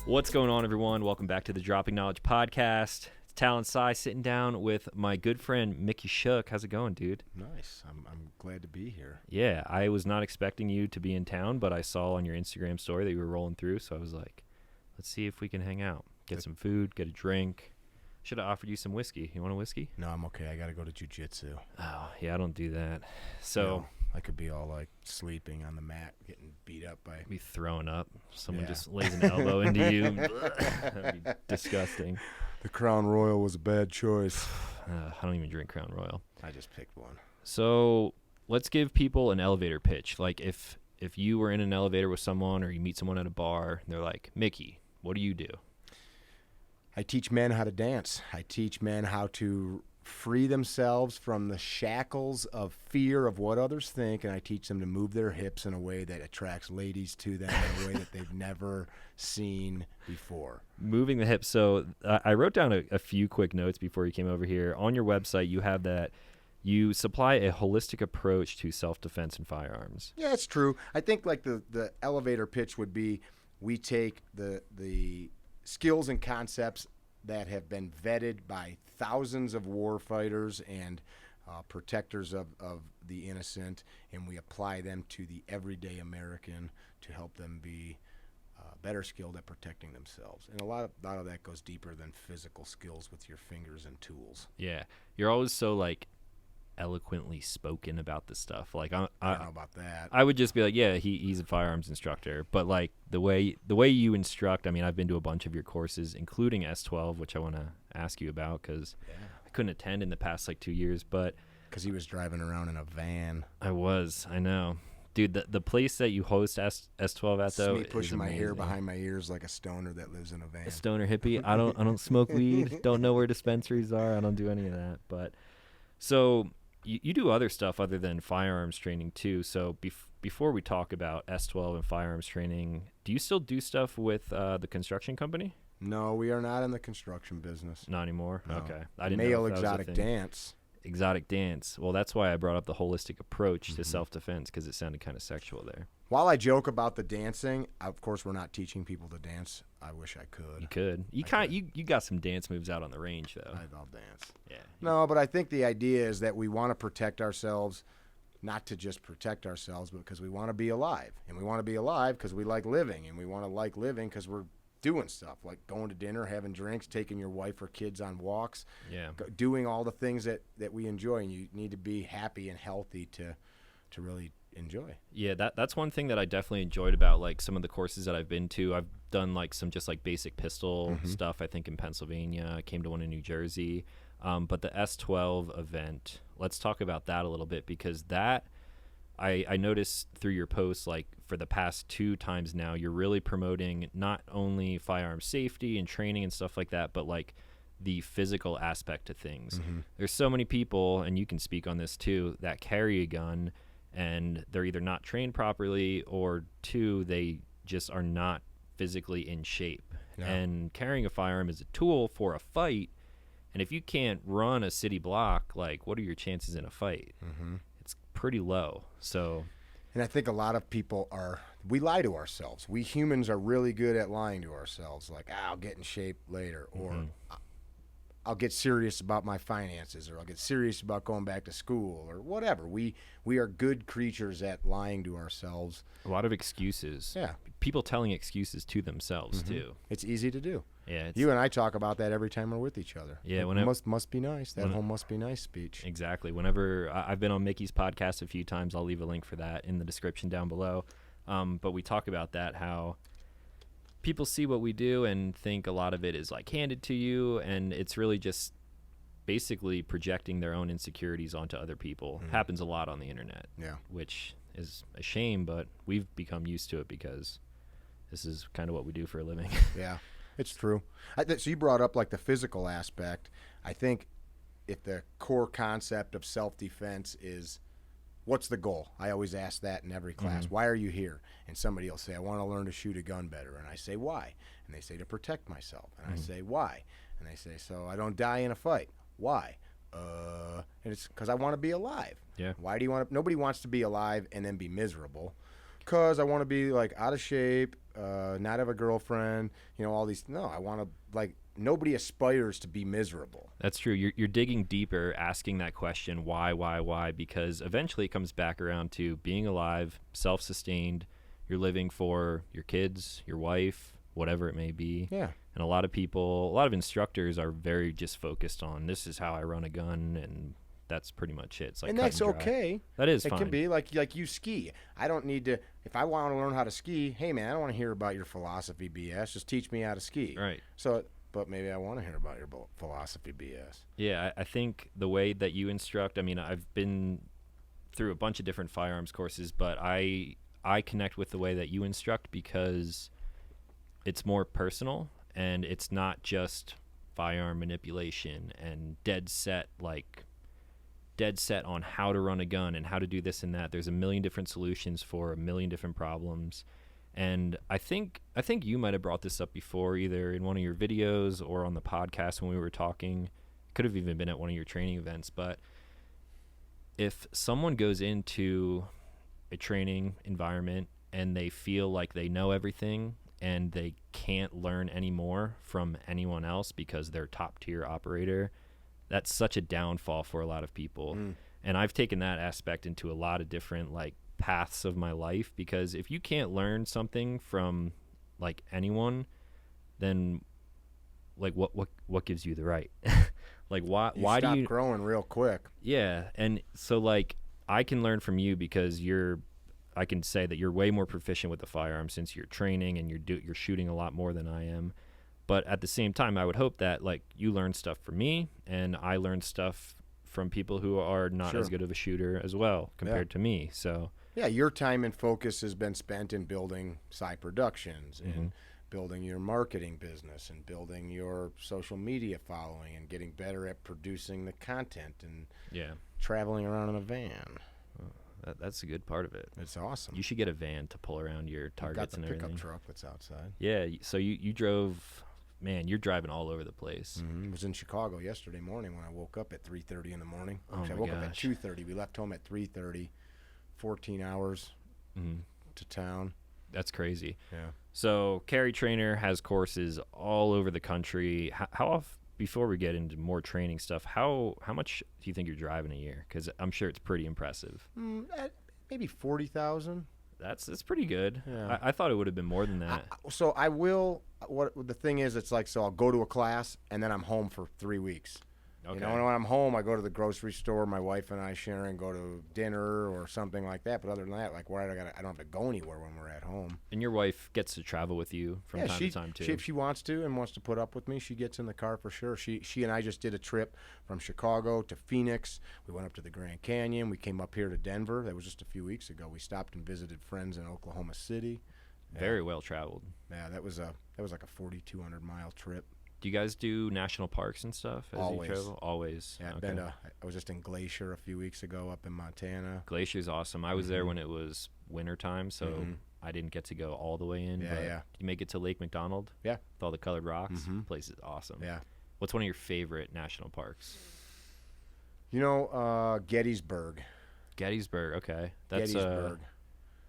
What's going on, everyone? Welcome back to the Dropping Knowledge Podcast. It's Tal and Cy sitting down with my good friend Mickey Schuch. How's it going, dude? Nice. I'm glad to be here. Yeah, I was not expecting you to be in town, but I saw on your Instagram story that you were rolling through, so I was like, let's see if we can hang out, get some food, get a drink. Should have offered you some whiskey. You want a whiskey? No, I'm okay. I got to go to jiu-jitsu. Oh, yeah, I don't do that. So You know, I could be all like sleeping on the mat, getting beat up by. be throwing up. Someone Yeah. just lays an elbow into you. That'd be disgusting. The Crown Royal was a bad choice. I don't even drink Crown Royal. I just picked one. So let's give people an elevator pitch. Like if you were in an elevator with someone or you meet someone at a bar and they're like, Mickey, what do you do? I teach men how to dance. I teach men how to free themselves from the shackles of fear of what others think, and I teach them to move their hips in a way that attracts ladies to them in a way that they've never seen before. Moving the hips. So I wrote down a few quick notes before you came over here. On your website, you have that you supply a holistic approach to self-defense and firearms. Yeah, it's true. I think like the elevator pitch would be we take the skills and concepts that have been vetted by thousands of war fighters and protectors of the innocent, and we apply them to the everyday American to help them be better skilled at protecting themselves. And a lot of that goes deeper than physical skills with your fingers and tools. Yeah. You're always so like eloquently spoken about this stuff. Like I don't know about that. I would just be like, yeah, he's a firearms instructor, but like the way you instruct, I mean, I've been to a bunch of your courses, including S12, which I want to ask you about because I couldn't attend in the past like 2 years, but Because he was driving around in a van. I know, dude. The place that you host S12 at though, me pushing is my hair amazing. behind my ears like a stoner that lives in a van. A stoner hippie. I don't smoke weed. Don't know where dispensaries are. I don't do any of that. But so. You do other stuff other than firearms training too. So before we talk about S12 and firearms training, do you still do stuff with the construction company? No, we are not in the construction business. Not anymore? No. Okay. I didn't Male know if that was a exotic thing. dance. Exotic dance. Well, that's why I brought up the holistic approach to self-defense because it sounded kind of sexual there. While I joke about the dancing, of course, we're not teaching people to dance. I wish I could. You could. You got some dance moves out on the range though. I'll dance. Yeah. No, but I think the idea is that we want to protect ourselves, not to just protect ourselves, but because we want to be alive. And we want to be alive because we like living. And we want to like living because we're doing stuff like going to dinner, having drinks, taking your wife or kids on walks, Yeah. doing all the things that we enjoy. And you need to be happy and healthy to really enjoy. Yeah, that's one thing that I definitely enjoyed about like some of the courses that I've been to. I've done like some just like basic pistol stuff, I think in Pennsylvania. I came to one in New Jersey. But the S12 event, let's talk about that a little bit because that I noticed through your posts, like for the past 2 times now, you're really promoting not only firearm safety and training and stuff like that, but like the physical aspect of things. There's so many people, and you can speak on this too, that carry a gun and they're either not trained properly or 2, they just are not physically in shape. Yeah. And carrying a firearm is a tool for a fight. And if you can't run a city block, like what are your chances in a fight? It's pretty low. So, And I think a lot of people we lie to ourselves. We humans are really good at lying to ourselves. Like, I'll get in shape later, or I'll get serious about my finances, or I'll get serious about going back to school, or whatever. We are good creatures at lying to ourselves. a lot of excuses. Yeah. People telling excuses to themselves too. It's easy to do. Yeah. You and I talk about that every time we're with each other. Yeah, It whenever- must be nice. That whole must be nice speech. Exactly. Whenever I've been on Mickey's podcast a few times, I'll leave a link for that in the description down below. But we talk about that, how people see what we do and think a lot of it is like handed to you, and it's really just basically projecting their own insecurities onto other people. Happens a lot on the internet. Yeah. Which is a shame, but we've become used to it because this is kind of what we do for a living. Yeah, it's true. So you brought up like the physical aspect. I think if the core concept of self-defense is what's the goal? I always ask that in every class. Why are you here? And somebody will say, I want to learn to shoot a gun better. And I say, why? And they say, to protect myself. And I say, why? And they say, so I don't die in a fight. Why? And it's because I want to be alive. Yeah. Why do you want to? Nobody wants to be alive and then be miserable. because I want to be like out of shape, not have a girlfriend, all these. No, I want to like. Nobody aspires to be miserable. That's true. You're digging deeper, asking that question, why? Because eventually it comes back around to being alive, self-sustained. You're living for your kids, your wife, whatever it may be. Yeah. And a lot of instructors are very just focused on, this is how I run a gun, and that's pretty much it. It's like, and cut that's and dry. okay. That is it fine. can be like you ski. I don't need to. If I want to learn how to ski, hey man, I don't want to hear about your philosophy BS. Just teach me how to ski. Right. So, but maybe I want to hear about your philosophy BS. Yeah, I think the way that you instruct, I mean, I've been through a bunch of different firearms courses, but I connect with the way that you instruct because it's more personal and it's not just firearm manipulation and dead set on how to run a gun and how to do this and that. There's a million different solutions for a million different problems. And I think you might have brought this up before, either in one of your videos or on the podcast when we were talking. Could have even been at one of your training events. But if someone goes into a training environment and they feel like they know everything and they can't learn any more from anyone else because they're top tier operator, that's such a downfall for a lot of people. And I've taken that aspect into a lot of different paths of my life, because if you can't learn something from anyone, then what gives you the right? Why stop do you growing real quick? Yeah. And so I can learn from you because I can say that you're way more proficient with the firearm since you're training and you're shooting a lot more than I am. But at the same time, I would hope that you learn stuff from me and I learn stuff from people who are not as good of a shooter as well compared to me. So yeah, your time and focus has been spent in building Psy Productions and building your marketing business and building your social media following and getting better at producing the content and traveling around in a van. That's a good part of it. It's awesome. You should get a van to pull around your targets and everything. Got the pickup truck that's outside. Yeah, so you drove. Man, you're driving all over the place. I was in Chicago yesterday morning when I woke up at 3:30 in the morning. I woke up at 2:30. We left home at 3:30. 14 hours to town. That's crazy. Yeah. So Carry Trainer has courses all over the country. How often, before we get into more training stuff, how much do you think you're driving a year? Because I'm sure it's pretty impressive. Maybe 40,000. That's pretty good. Yeah. I thought it would have been more than that. So I will. What the thing is, it's so I'll go to a class and then I'm home for 3 weeks. Okay. When I'm home, I go to the grocery store. My wife and I, Sharon, go to dinner or something like that. But other than that, I don't have to go anywhere when we're at home. And your wife gets to travel with you from time to time too. If she wants to and wants to put up with me, she gets in the car for sure. She and I just did a trip from Chicago to Phoenix. We went up to the Grand Canyon. We came up here to Denver. That was just a few weeks ago. We stopped and visited friends in Oklahoma City. Very well traveled. Yeah, that was like a 4,200 mile trip. Do you guys do national parks and stuff as you travel? Always. Yeah, I was just in Glacier a few weeks ago up in Montana. Glacier's awesome. I was there when it was winter time, so I didn't get to go all the way in. Yeah, but yeah. You make it to Lake McDonald? Yeah. With all the colored rocks? The place is awesome. Yeah. What's one of your favorite national parks? Gettysburg. Gettysburg, okay. That's Gettysburg.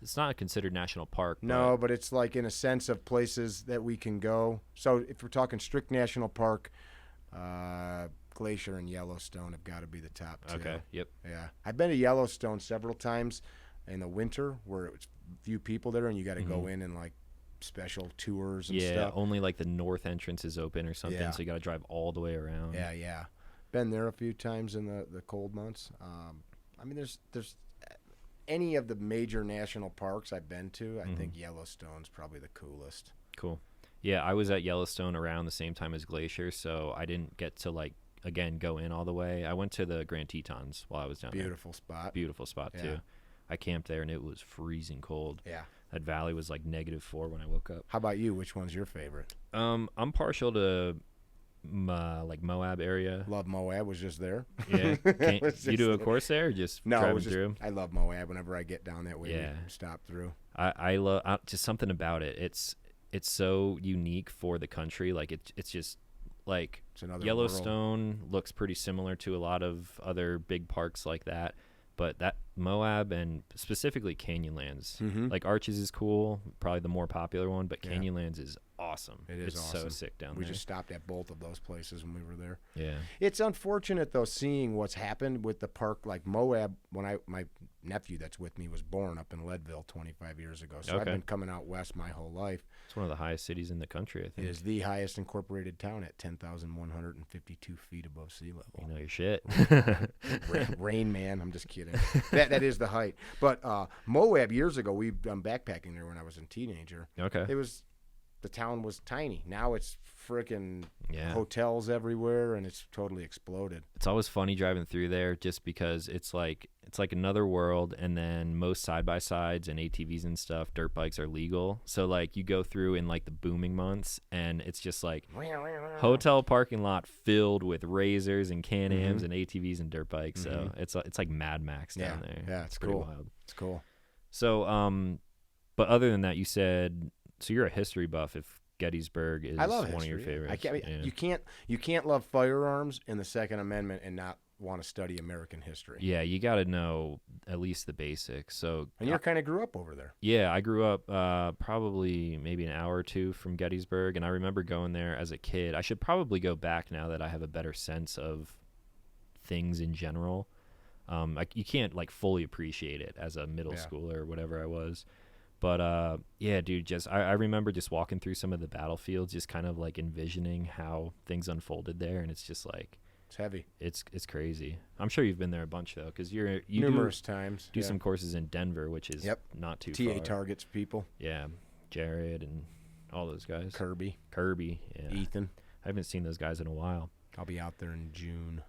It's not considered national park. No, but it's in a sense of places that we can go. So if we're talking strict national park, Glacier and Yellowstone have got to be the top two. Okay, yep. Yeah. I've been to Yellowstone several times in the winter where it's few people there and you got to go in and special tours and stuff. Yeah, only the north entrance is open or something, so you got to drive all the way around. Yeah, yeah. Been there a few times in the cold months. There's any of the major national parks I've been to, I think Yellowstone's probably the coolest. Cool. Yeah, I was at Yellowstone around the same time as Glacier, so I didn't get to again go in all the way. I went to the Grand Tetons while I was down there. Beautiful spot. Beautiful spot too. I camped there and it was freezing cold. Yeah. That valley was -4 when I woke up. How about you? Which one's your favorite? I'm partial to Moab area. Love Moab. Was just there. Yeah. You do a course there or just driving through? I love Moab. Whenever I get down that way, we stop through. I love just something about it. It's so unique for the country. It's just it's another Yellowstone looks pretty similar to a lot of other big parks like that. But that Moab and specifically Canyonlands. Mm-hmm. Like Arches is cool, probably the more popular one, but Yeah. Canyonlands is awesome. It is it's awesome. so sick down We there. just stopped at both of those places when we were there. Yeah. It's unfortunate though seeing what's happened with the park. Like Moab, when my nephew that's with me was born up in Leadville 25 years ago. So I've Okay. been coming out west my whole life. It's one of the highest cities in the country, I It think. is the highest incorporated town at 10,152 feet above sea level. You know your shit. Rain Man, I'm just kidding. That is the height. But Moab years ago, we've done backpacking there when I was a teenager. Okay. The town was tiny. Now it's freaking Yeah. hotels everywhere, and it's totally exploded. It's always funny driving through there just because it's like another world, and then most side-by-sides and ATVs and stuff, dirt bikes are legal. So like you go through in like the booming months and it's just like hotel parking lot filled with Razors and Can-Ams and ATVs and dirt bikes. So it's like Mad Max down there. Yeah, it's pretty cool. wild. It's cool. So but other than that, you said so you're a history buff if Gettysburg is I love one history. of your favorites. You can't love firearms and the Second Amendment and not want to study American history. Yeah, you got to know at least the basics. So And you kind of grew up over there. yeah, I grew up probably maybe an hour or two from Gettysburg, and I remember going there as a kid. I should probably go back now that I have a better sense of things in general. Like you can't like fully appreciate it as a middle schooler or whatever I was. But yeah, dude, I remember just walking through some of the battlefields, just kind of like envisioning how things unfolded there, and it's just like It's heavy. it's crazy. I'm sure you've been there a bunch though, because you Numerous times. do some courses in Denver, which is not too TA far. targets people. Yeah, Jared and all those guys. Kirby. Yeah. Ethan. I haven't seen those guys in a while. I'll be out there in June.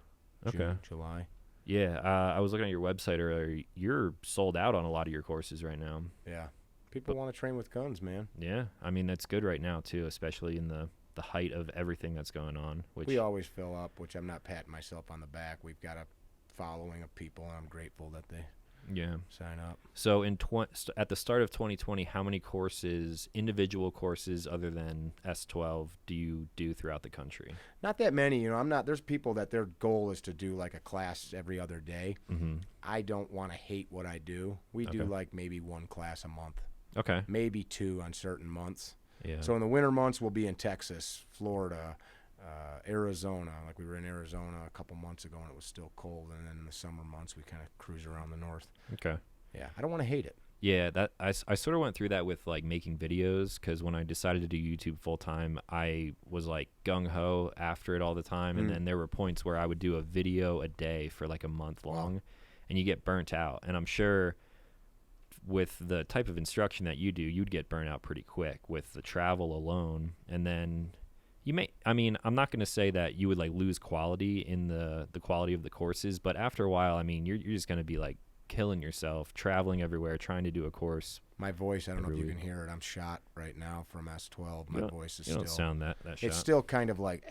Okay. July. Yeah, I was looking at your website earlier. You're sold out on a lot of your courses right now. Yeah. People want to train with guns, man. Yeah, I mean that's good right now too, especially in the height of everything that's going on. Which We always fill up, which I'm not patting myself on the back. We've got a following of people, and I'm grateful that they sign up. So at the start of 2020, how many courses, individual courses other than S12, do you do throughout the country? Not that many, there's people that their goal is to do like a class every other day. Mm-hmm. I don't want to hate what I do. We do like maybe one class a month, Okay. maybe two on certain months. Yeah. So in the winter months, we'll be in Texas, Florida, Arizona. Like we were in Arizona a couple months ago, and it was still cold. And then in the summer months, we kind of cruise around the north. Okay. Yeah, I don't want to hate it. Yeah, that I sort of went through that with like making videos, because when I decided to do YouTube full time, I was like gung ho after it all the time, and then there were points where I would do a video a day for like a month long, and you get burnt out. And I'm sure with the type of instruction that you do, you'd get burnt out pretty quick with the travel alone, and then I'm not going to say that you would like lose quality in the quality of the courses, but after a while, I mean, you're just going to be like killing yourself, traveling everywhere, trying to do a course. My voice, I don't know if you Every can hear it. I'm shot right now from S12. My voice is You don't sound that shot. it's still kind of like,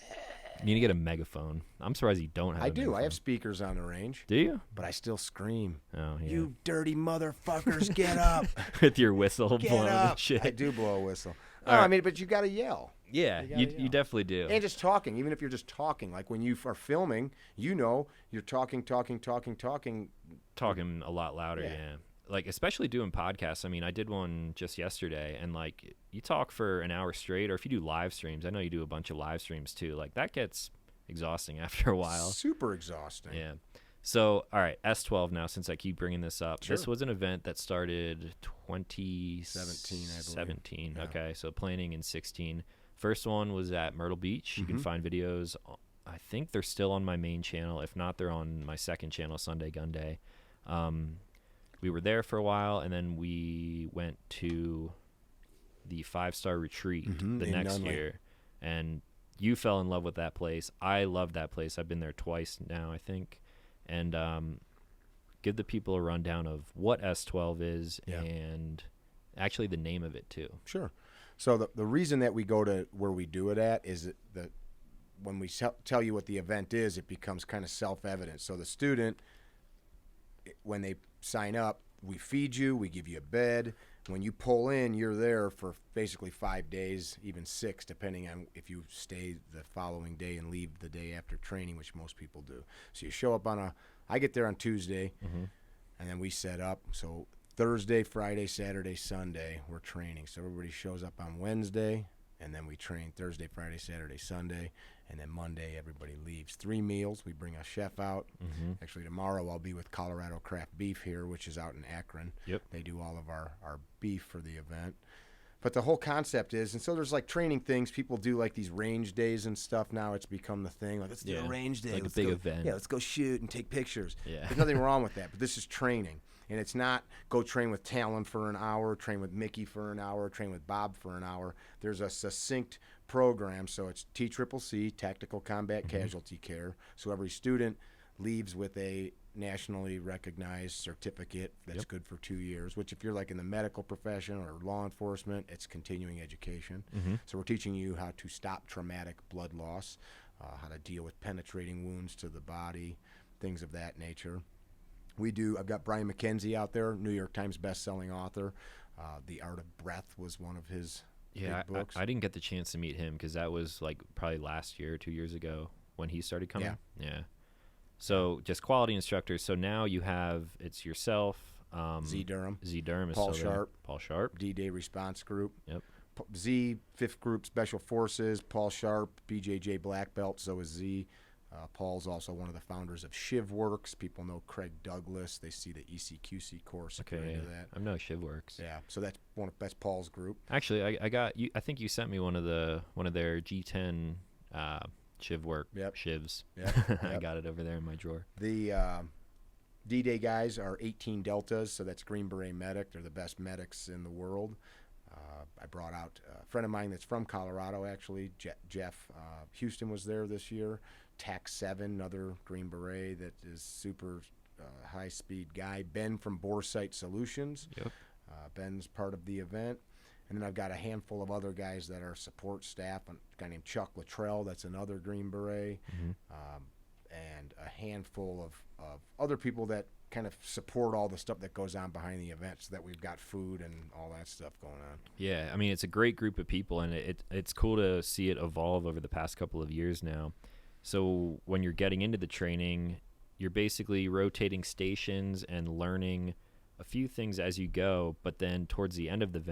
You need to get a megaphone. I'm surprised you don't have I a do. I megaphone. have speakers on the range, Do you? but I still scream. Oh, yeah. You dirty motherfuckers, get up. With your whistle Get blowing up. and shit. I do blow a whistle. All right. I mean, but you got to yell. Yeah, gotta you yell. definitely do. And just talking, even if you're just talking, like when you are filming, you're talking. Talking a lot louder, yeah. Like, especially doing podcasts. I mean, I did one just yesterday, and like, you talk for an hour straight, or if you do live streams, I know you do a bunch of live streams too. Like, that gets exhausting after a while. Super exhausting. Yeah. So, all right, S12 now, since I keep bringing this up. Sure. This was an event that started 2017, I believe. 17. Yeah. Okay, so planning in 16. First one was at Myrtle Beach. You can find videos. I think they're still on my main channel. If not, they're on my second channel, Sunday Gun Day. We were there for a while, and then we went to the 5-star retreat the in next Nunley. year. And you fell in love with that place. I love that place. I've been there twice now, I think. And give the people a rundown of what S12 is and actually the name of it, too. Sure. So the reason that we go to where we do it at is that when we tell you what the event is, it becomes kind of self-evident. So the student, when they sign up, we feed you, we give you a bed. When you pull in, you're there for basically 5 days, even 6, depending on if you stay the following day and leave the day after training, which most people do. So you show up I get there on Tuesday, And then we set up. So Thursday, Friday, Saturday, Sunday, we're training. So everybody shows up on Wednesday, and then we train Thursday, Friday, Saturday, Sunday, and then Monday everybody leaves. 3 meals. We bring a chef out. Actually, tomorrow I'll be with Colorado Craft Beef here, which is out in Akron. Yep. They do all of our beef for the event. But the whole concept is, and so there's like training things. People do like these range days and stuff now. It's become the thing. Like, let's do a range day. Like let's a big go, event. Yeah, let's go shoot and take pictures. Yeah. There's nothing wrong with that, but this is training. And it's not go train with Talon for an hour, train with Mickey for an hour, train with Bob for an hour. There's a succinct program. So it's TCCC, Tactical Combat Casualty Care. So every student leaves with a nationally recognized certificate that's good for 2 years, which if you're like in the medical profession or law enforcement, it's continuing education. So we're teaching you how to stop traumatic blood loss, how to deal with penetrating wounds to the body, things of that nature. I've got Brian McKenzie out there, New York Times best-selling author. The Art of Breath was one of his big books. I didn't get the chance to meet him because that was like probably last year, 2 years ago when he started coming. Yeah. So just quality instructors. So now you have, it's yourself. Z Durham. Z Durham is Paul still there. Sharp. Paul Sharp. D-Day Response Group. Yep. Z, 5th Group Special Forces. Paul Sharp, BJJ Black Belt. So is Z. Paul's also one of the founders of ShivWorks. People know Craig Douglas. They see the ECQC course. Okay, Into that. I know ShivWorks. Yeah, so that's Paul's group. Actually, I got you. I think you sent me one of their G10 ShivWork shivs. Yep. I got it over there in my drawer. The D-Day guys are 18 Deltas, so that's Green Beret medic. They're the best medics in the world. I brought out a friend of mine that's from Colorado, actually. Jeff Houston was there this year. TAC 7, another Green Beret that is super high-speed guy. Ben from Boresight Solutions. Yep. Ben's part of the event. And then I've got a handful of other guys that are support staff. A guy named Chuck Luttrell, that's another Green Beret. And a handful of other people that kind of support all the stuff that goes on behind the event, so that we've got food and all that stuff going on. Yeah, I mean, it's a great group of people, and it's cool to see it evolve over the past couple of years now. So when you're getting into the training, you're basically rotating stations and learning a few things as you go, but then towards the end of the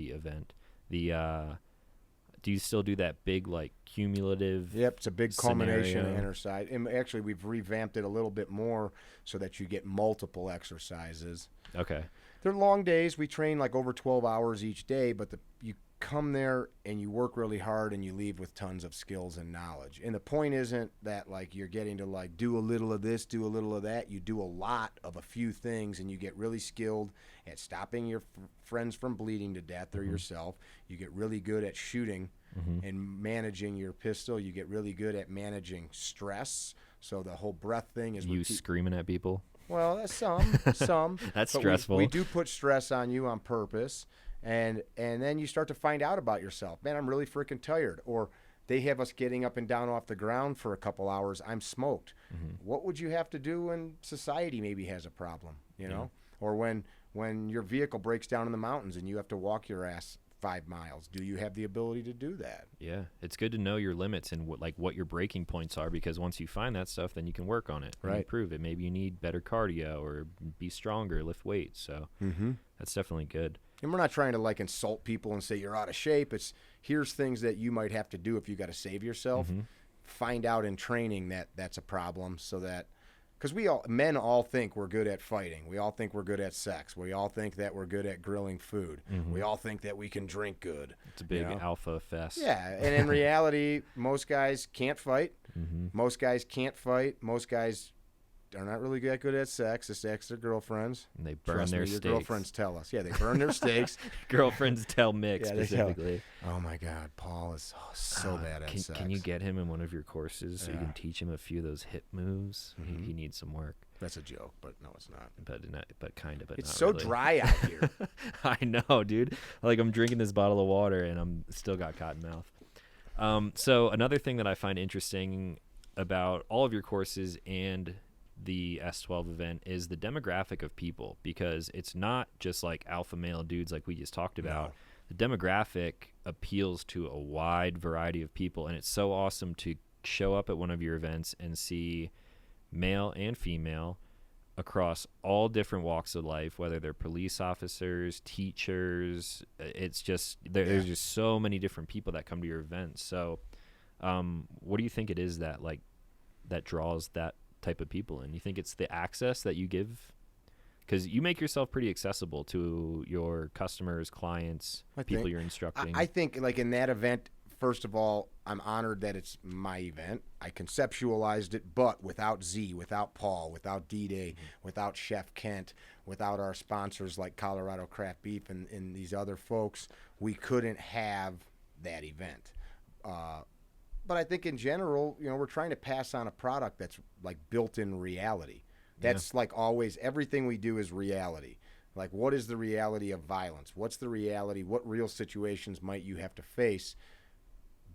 event, do you still do that big, like, cumulative Yep, it's a big culmination scenario? exercise. And actually, we've revamped it a little bit more so that you get multiple exercises. Okay. They're long days. We train like over 12 hours each day, but you come there and you work really hard and you leave with tons of skills and knowledge. And the point isn't that like you're getting to like do a little of this, do a little of that. You do a lot of a few things and you get really skilled at stopping your friends from bleeding to death or yourself. You get really good at shooting and managing your pistol. You get really good at managing stress. So the whole breath thing is You screaming at people? well, that's some. That's But stressful. We do put stress on you on purpose, and then you start to find out about yourself. Man, I'm really freaking tired. Or they have us getting up and down off the ground for a couple hours. I'm smoked. What would you have to do when society maybe has a problem? You know, or when your vehicle breaks down in the mountains and you have to walk your ass 5 miles. Do you have the ability to do that? Yeah, it's good to know your limits and what your breaking points are, because once you find that stuff, then you can work on it and improve it. Maybe you need better cardio or be stronger, lift weights. So that's definitely good. And we're not trying to like insult people and say you're out of shape. It's here's things that you might have to do if you got to save yourself. Find out in training that that's a problem, so that because men all think we're good at fighting. We all think we're good at sex. We all think that we're good at grilling food. We all think that we can drink good. It's a big alpha fest. Yeah, and in reality, most guys can't fight. Most guys can't fight. Most guys are not really that good at sex. They sex their girlfriends. And they burn Trust their me, your steaks. girlfriends tell us. Yeah, they burn their steaks. Girlfriends tell Mick Yeah, they tell- specifically. Oh my God, Paul is so bad at sex. Can you get him in one of your courses so you can teach him a few of those hip moves? He needs some work. That's a joke, but no, it's not. But kind of. But It's not so really. dry out here. I know, dude. Like, I'm drinking this bottle of water and I'm still got cotton mouth. So another thing that I find interesting about all of your courses and the S12 event is the demographic of people, because it's not just like alpha male dudes like we just talked about. The demographic appeals to a wide variety of people, and it's so awesome to show up at one of your events and see male and female across all different walks of life, whether they're police officers, teachers. It's just there's just so many different people that come to your events. So what do you think it is that like that draws that type of people in? You think it's the access that you give? Because you make yourself pretty accessible to your customers, clients, people you're instructing. I think like in that event, first of all, I'm honored that it's my event. I conceptualized it, but without Z, without Paul, without D-Day, without Chef Kent, without our sponsors like Colorado Craft Beef and these other folks, we couldn't have that event. But I think in general, you know, we're trying to pass on a product that's like built in reality. That's like always, everything we do is reality. Like, what is the reality of violence? What's the reality? What real situations might you have to face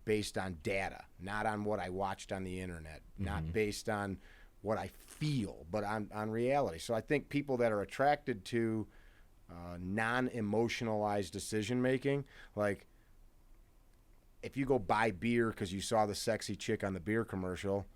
based on data, not on what I watched on the internet, not based on what I feel, but on reality. So I think people that are attracted to non-emotionalized decision-making, like if you go buy beer because you saw the sexy chick on the beer commercial,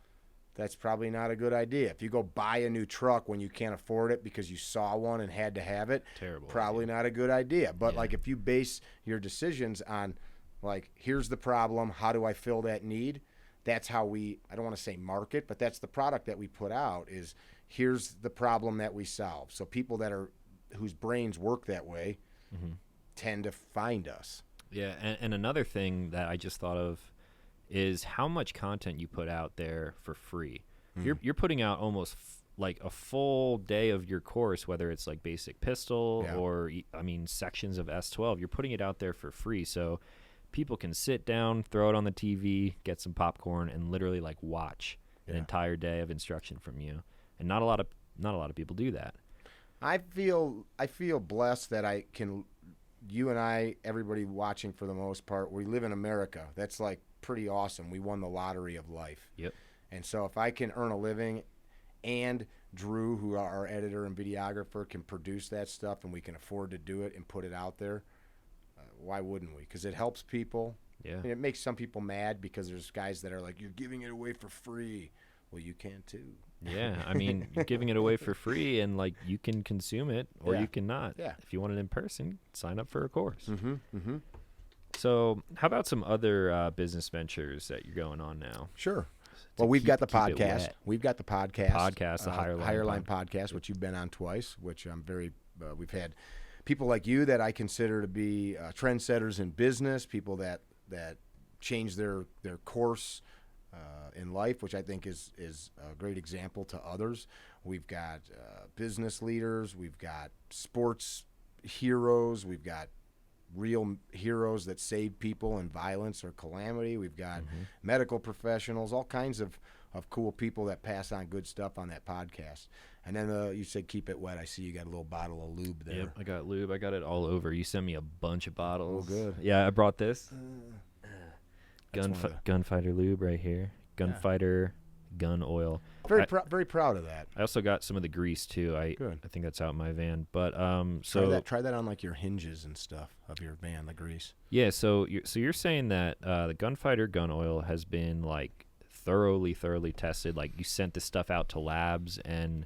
that's probably not a good idea. If you go buy a new truck when you can't afford it because you saw one and had to have it, probably not a good idea. But like if you base your decisions on like, here's the problem, how do I fill that need? That's how we, I don't want to say market, but that's the product that we put out is here's the problem that we solve. So people that are, whose brains work that way tend to find us. Yeah, and another thing that I just thought of is how much content you put out there for free. You're putting out almost like a full day of your course, whether it's like basic pistol or I mean sections of S12. You're putting it out there for free, so people can sit down, throw it on the TV, get some popcorn, and literally like watch an entire day of instruction from you. And not a lot of people do that. I feel blessed that I can. You and I, everybody watching for the most part, we live in America. That's like pretty awesome. We won the lottery of life. Yep. And so if I can earn a living and Drew, who are our editor and videographer, can produce that stuff and we can afford to do it and put it out there, why wouldn't we? Because it helps people. Yeah. And it makes some people mad because there's guys that are like, you're giving it away for free. Well, you can too. Yeah, I mean, you're giving it away for free, and like you can consume it or you cannot. Yeah. If you want it in person, sign up for a course. So, how about some other business ventures that you're going on now? Sure. Well, we've got the podcast. We've got the podcast. The Higher Line podcast, which you've been on twice. Which I'm very. We've had people like you that I consider to be trendsetters in business. People that change their course. In life, which I think is a great example to others. We've got business leaders, we've got sports heroes, we've got real heroes that save people in violence or calamity. We've got medical professionals, all kinds of cool people that pass on good stuff on that podcast. And then you said keep it wet. I see you got a little bottle of lube there. Yep, I got lube. I got it all over. You sent me a bunch of bottles. Oh, good. Yeah, I brought this. Gunfighter lube right here. Gunfighter gun oil. Very proud of that. I also got some of the grease too. I think that's out in my van. But try that on like your hinges and stuff of your van, the grease. Yeah. So you're saying that the Gunfighter gun oil has been like thoroughly tested. Like you sent this stuff out to labs and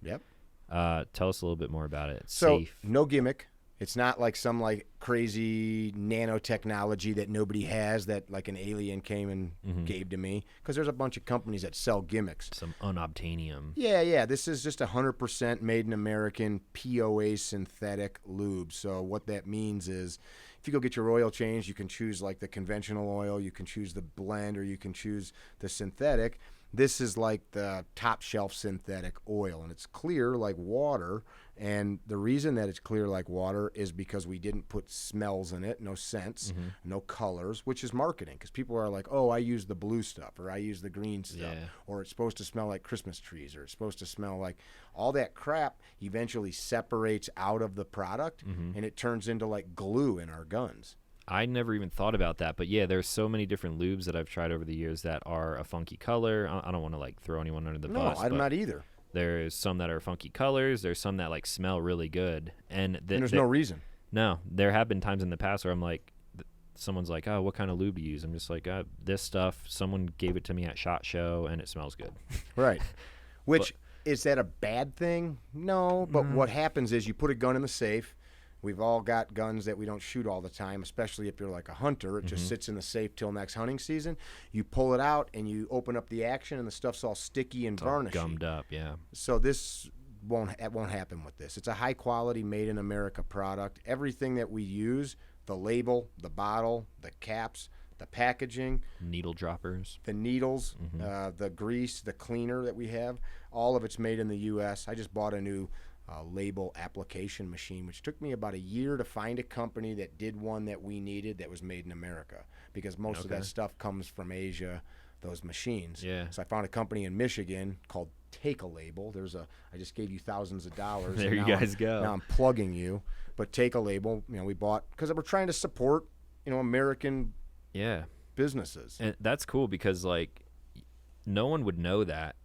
tell us a little bit more about it. It's safe. No gimmick. It's not like some like crazy nanotechnology that nobody has that like an alien came and gave to me. Because there's a bunch of companies that sell gimmicks. Some unobtainium. Yeah. This is just 100% made in American POA synthetic lube. So what that means is if you go get your oil changed, you can choose like the conventional oil, you can choose the blend, or you can choose the synthetic. This is like the top shelf synthetic oil, and it's clear like water. And the reason that it's clear like water is because we didn't put smells in it, no scents, no colors, which is marketing. Because people are like, oh, I use the blue stuff, or I use the green stuff, or it's supposed to smell like Christmas trees, or it's supposed to smell like all that crap eventually separates out of the product, and it turns into like glue in our guns. I never even thought about that, but yeah, there's so many different lubes that I've tried over the years that are a funky color. I don't want to like throw anyone under the bus. No, I'm not either. There's some that are funky colors. There's some that like smell really good, and there's no reason. No, there have been times in the past where I'm like, someone's like, "Oh, what kind of lube do you use?" I'm just like, "This stuff. Someone gave it to me at SHOT Show, and it smells good." Right. Which Is that a bad thing? No, but what happens is you put a gun in the safe. We've all got guns that we don't shoot all the time, especially if you're like a hunter. It just sits in the safe till next hunting season. You pull it out and you open up the action, and the stuff's all sticky and varnishy. Gummed up, yeah. So this won't happen with this. It's a high quality, made in America product. Everything that we use, the label, the bottle, the caps, the packaging, needle droppers, the needles, the grease, the cleaner that we have, all of it's made in the U.S. I just bought a new label application machine, which took me about a year to find a company that did one that we needed that was made in America, because most of that stuff comes from Asia, those machines. Yeah. So I found a company in Michigan called Take a Label. I just gave you thousands of dollars. There you guys go. Now I'm plugging you. But Take a Label, we bought because we're trying to support, American businesses. And that's cool because like no one would know that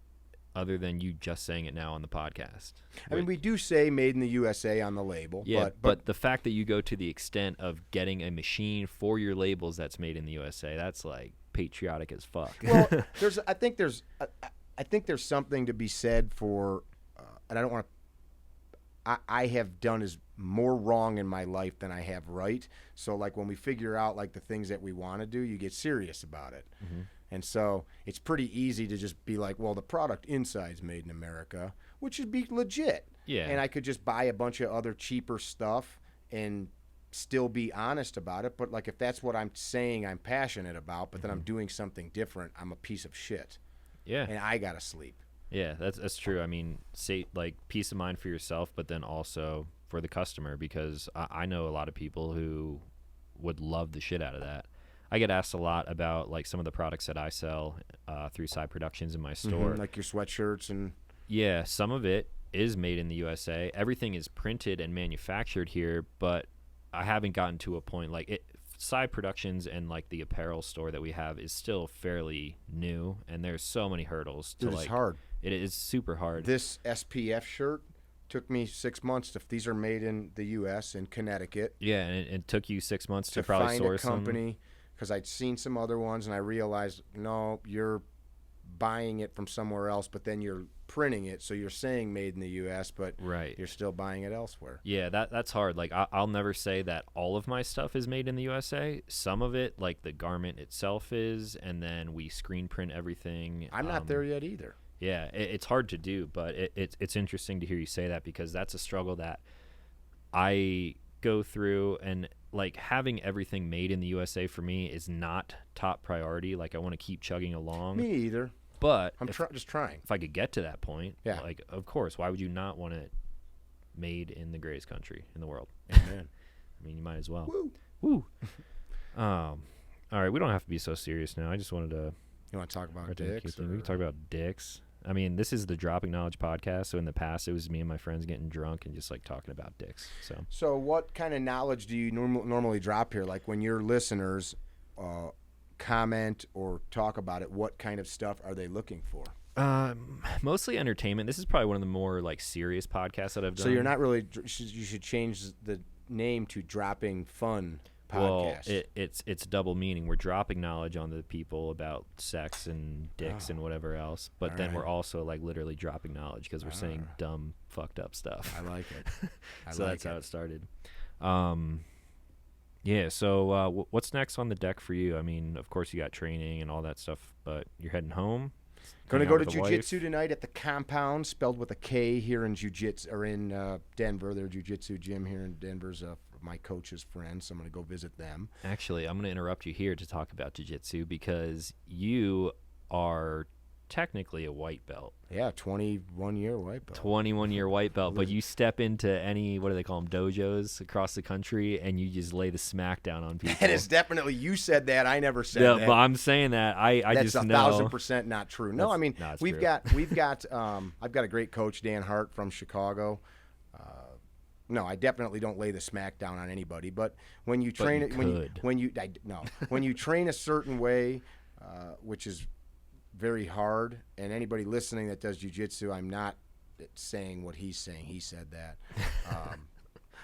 other than you just saying it now on the podcast. I mean, we do say made in the USA on the label. Yeah, but the fact that you go to the extent of getting a machine for your labels that's made in the USA, that's like patriotic as fuck. Well, I think there's something to be said for, and I don't want to. I have done is more wrong in my life than I have right. So like when we figure out like the things that we want to do, you get serious about it. And so it's pretty easy to just be like, well, the product inside's made in America, which would be legit. Yeah. And I could just buy a bunch of other cheaper stuff and still be honest about it. But like if that's what I'm saying I'm passionate about, but then I'm doing something different, I'm a piece of shit. Yeah. And I gotta sleep. Yeah, that's true. I mean, say like peace of mind for yourself, but then also for the customer, because I know a lot of people who would love the shit out of that. I get asked a lot about like some of the products that I sell through Side Productions in my store, like your sweatshirts and. Yeah, some of it is made in the USA. Everything is printed and manufactured here, but I haven't gotten to a point like it. Side Productions and like the apparel store that we have is still fairly new, and there's so many hurdles to It's hard. It is super hard. This SPF shirt took me 6 months. These are made in the U.S. in Connecticut. Yeah, and it took you 6 months to find probably source a company because I'd seen some other ones, and I realized no, you're buying it from somewhere else, but then you're printing it, so you're saying made in the U.S., but you're still buying it elsewhere. Yeah, that's hard. Like I'll never say that all of my stuff is made in the USA. Some of it, like the garment itself, is, and then we screen print everything. I'm not there yet either. Yeah, it's hard to do, but it's interesting to hear you say that, because that's a struggle that I go through, and like having everything made in the USA for me is not top priority. Like I want to keep chugging along. Me either. But I'm just trying. If I could get to that point, yeah, like of course, why would you not want it made in the greatest country in the world? Amen. I mean, you might as well. Woo. Woo. All right, we don't have to be so serious now. I just wanted to. You want to talk about dicks? We can talk about dicks. I mean, this is the Dropping Knowledge podcast. So in the past, it was me and my friends getting drunk and just like talking about dicks. So what kind of knowledge do you normally drop here? Like when your listeners comment or talk about it, what kind of stuff are they looking for? Mostly entertainment. This is probably one of the more like serious podcasts that I've done. So you're not really. You should change the name to Dropping Fun Podcast. Well, it's double meaning. We're dropping knowledge on the people about sex and dicks and whatever else, but then we're also like literally dropping knowledge because we're saying dumb, fucked up stuff. I like it. So that's how it started. Yeah. So what's next on the deck for you? I mean, of course you got training and all that stuff, but you're heading home. Going to go to jiu-jitsu tonight at the Compound, spelled with a K, here in jiu-jitsu or in Denver. Their jiu-jitsu gym here in Denver's my coach's friend, so I'm going to go visit them. Actually, I'm going to interrupt you here to talk about jiu-jitsu because you are technically a white belt. Yeah, 21-year white belt. 21-year white belt, but you step into any, what do they call them, dojos across the country, and you just lay the smack down on people. That is definitely, you said that, I never said that. But I'm saying that. That's just know. That's 1,000% not true. No, I mean, we've got, I've got a great coach, Dan Hart from Chicago. No, I definitely don't lay the smack down on anybody. But when you train it, when you train a certain way, which is very hard, and anybody listening that does jiu-jitsu, I'm not saying what he's saying. He said that.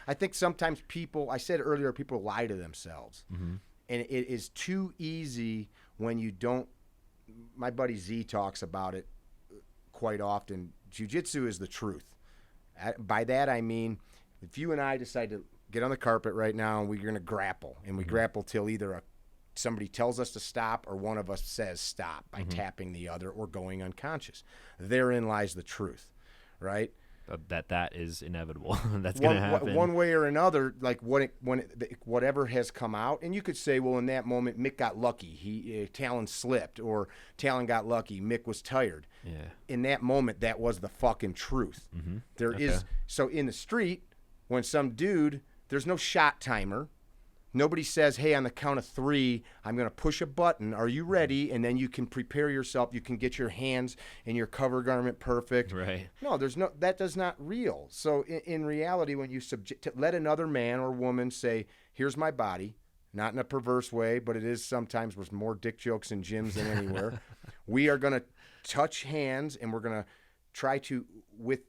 I think sometimes people, I said earlier, people lie to themselves, and it is too easy when you don't. My buddy Z talks about it quite often, jiu-jitsu is the truth. By that I mean, if you and I decide to get on the carpet right now and we're going to grapple, and we grapple till either somebody tells us to stop or one of us says stop by tapping the other or going unconscious. Therein lies the truth, right? That is inevitable. That's going to happen. One way or another, like whatever has come out, and you could say, well, in that moment, Mick got lucky. Talon slipped, or Talon got lucky. Mick was tired. Yeah. In that moment, that was the fucking truth. There is so in the street when some dude, there's no shot timer. Nobody says, hey, on the count of 3, I'm going to push a button. Are you ready? And then you can prepare yourself. You can get your hands and your cover garment perfect. Right. No, that does not real. So in reality, when you let another man or woman say, here's my body, not in a perverse way, but it is sometimes with more dick jokes in gyms than anywhere. We are going to touch hands, and we're going to try to, with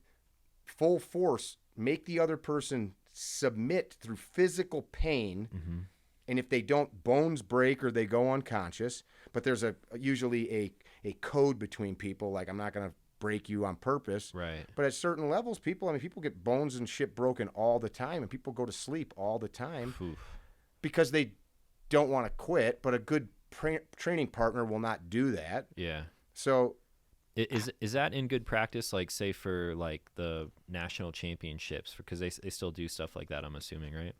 full force, make the other person submit through physical pain, and if they don't, bones break or they go unconscious. But there's usually a code between people, like, I'm not going to break you on purpose. Right. But at certain levels, people get bones and shit broken all the time, and people go to sleep all the time because they don't want to quit. But a good training partner will not do that. Yeah. So Is that in good practice, like, say, for, like, the national championships? Because they still do stuff like that, I'm assuming, right?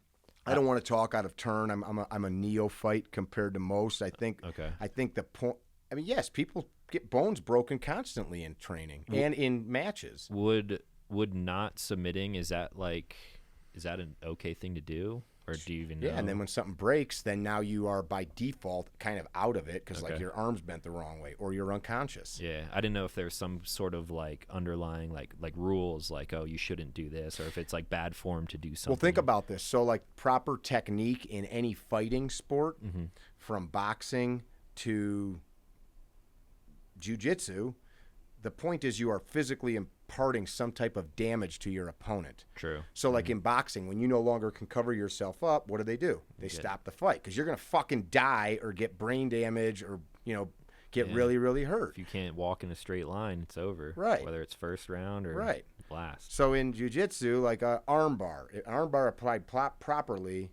I don't want to talk out of turn. I'm a neophyte compared to most. I think the point. I mean, yes, people get bones broken constantly in training and in matches. Would not submitting, is that an okay thing to do? Or do you even know? Yeah, and then when something breaks, then now you are by default kind of out of it because like your arm's bent the wrong way or you're unconscious. Yeah, I didn't know if there's some sort of like underlying like rules, like, oh, you shouldn't do this, or if it's like bad form to do something. Well, think about this. So like proper technique in any fighting sport, from boxing to jiu-jitsu, the point is you are physically imparting some type of damage to your opponent. True. So like in boxing, when you no longer can cover yourself up, what do? They stop the fight because you're going to fucking die or get brain damage or, get really, really hurt. If you can't walk in a straight line, it's over. Right. Whether it's first round or last. So in jiu-jitsu, like an armbar applied properly,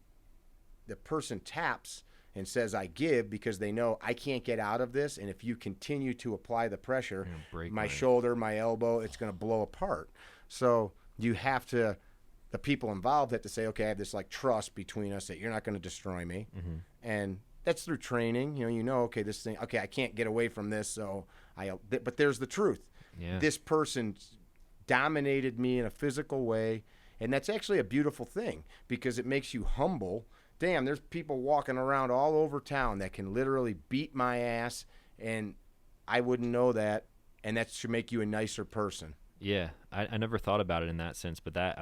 the person taps and says, I give, because they know I can't get out of this. And if you continue to apply the pressure, my shoulder, my elbow, it's going to blow apart. So you have to, the people involved have to say, okay, I have this like trust between us that you're not going to destroy me. And that's through training. Okay, this thing, okay, I can't get away from this. So but there's the truth. Yeah. This person dominated me in a physical way. And that's actually a beautiful thing because it makes you humble. Damn, there's people walking around all over town that can literally beat my ass, and I wouldn't know that, and that should make you a nicer person. Yeah, I never thought about it in that sense, but that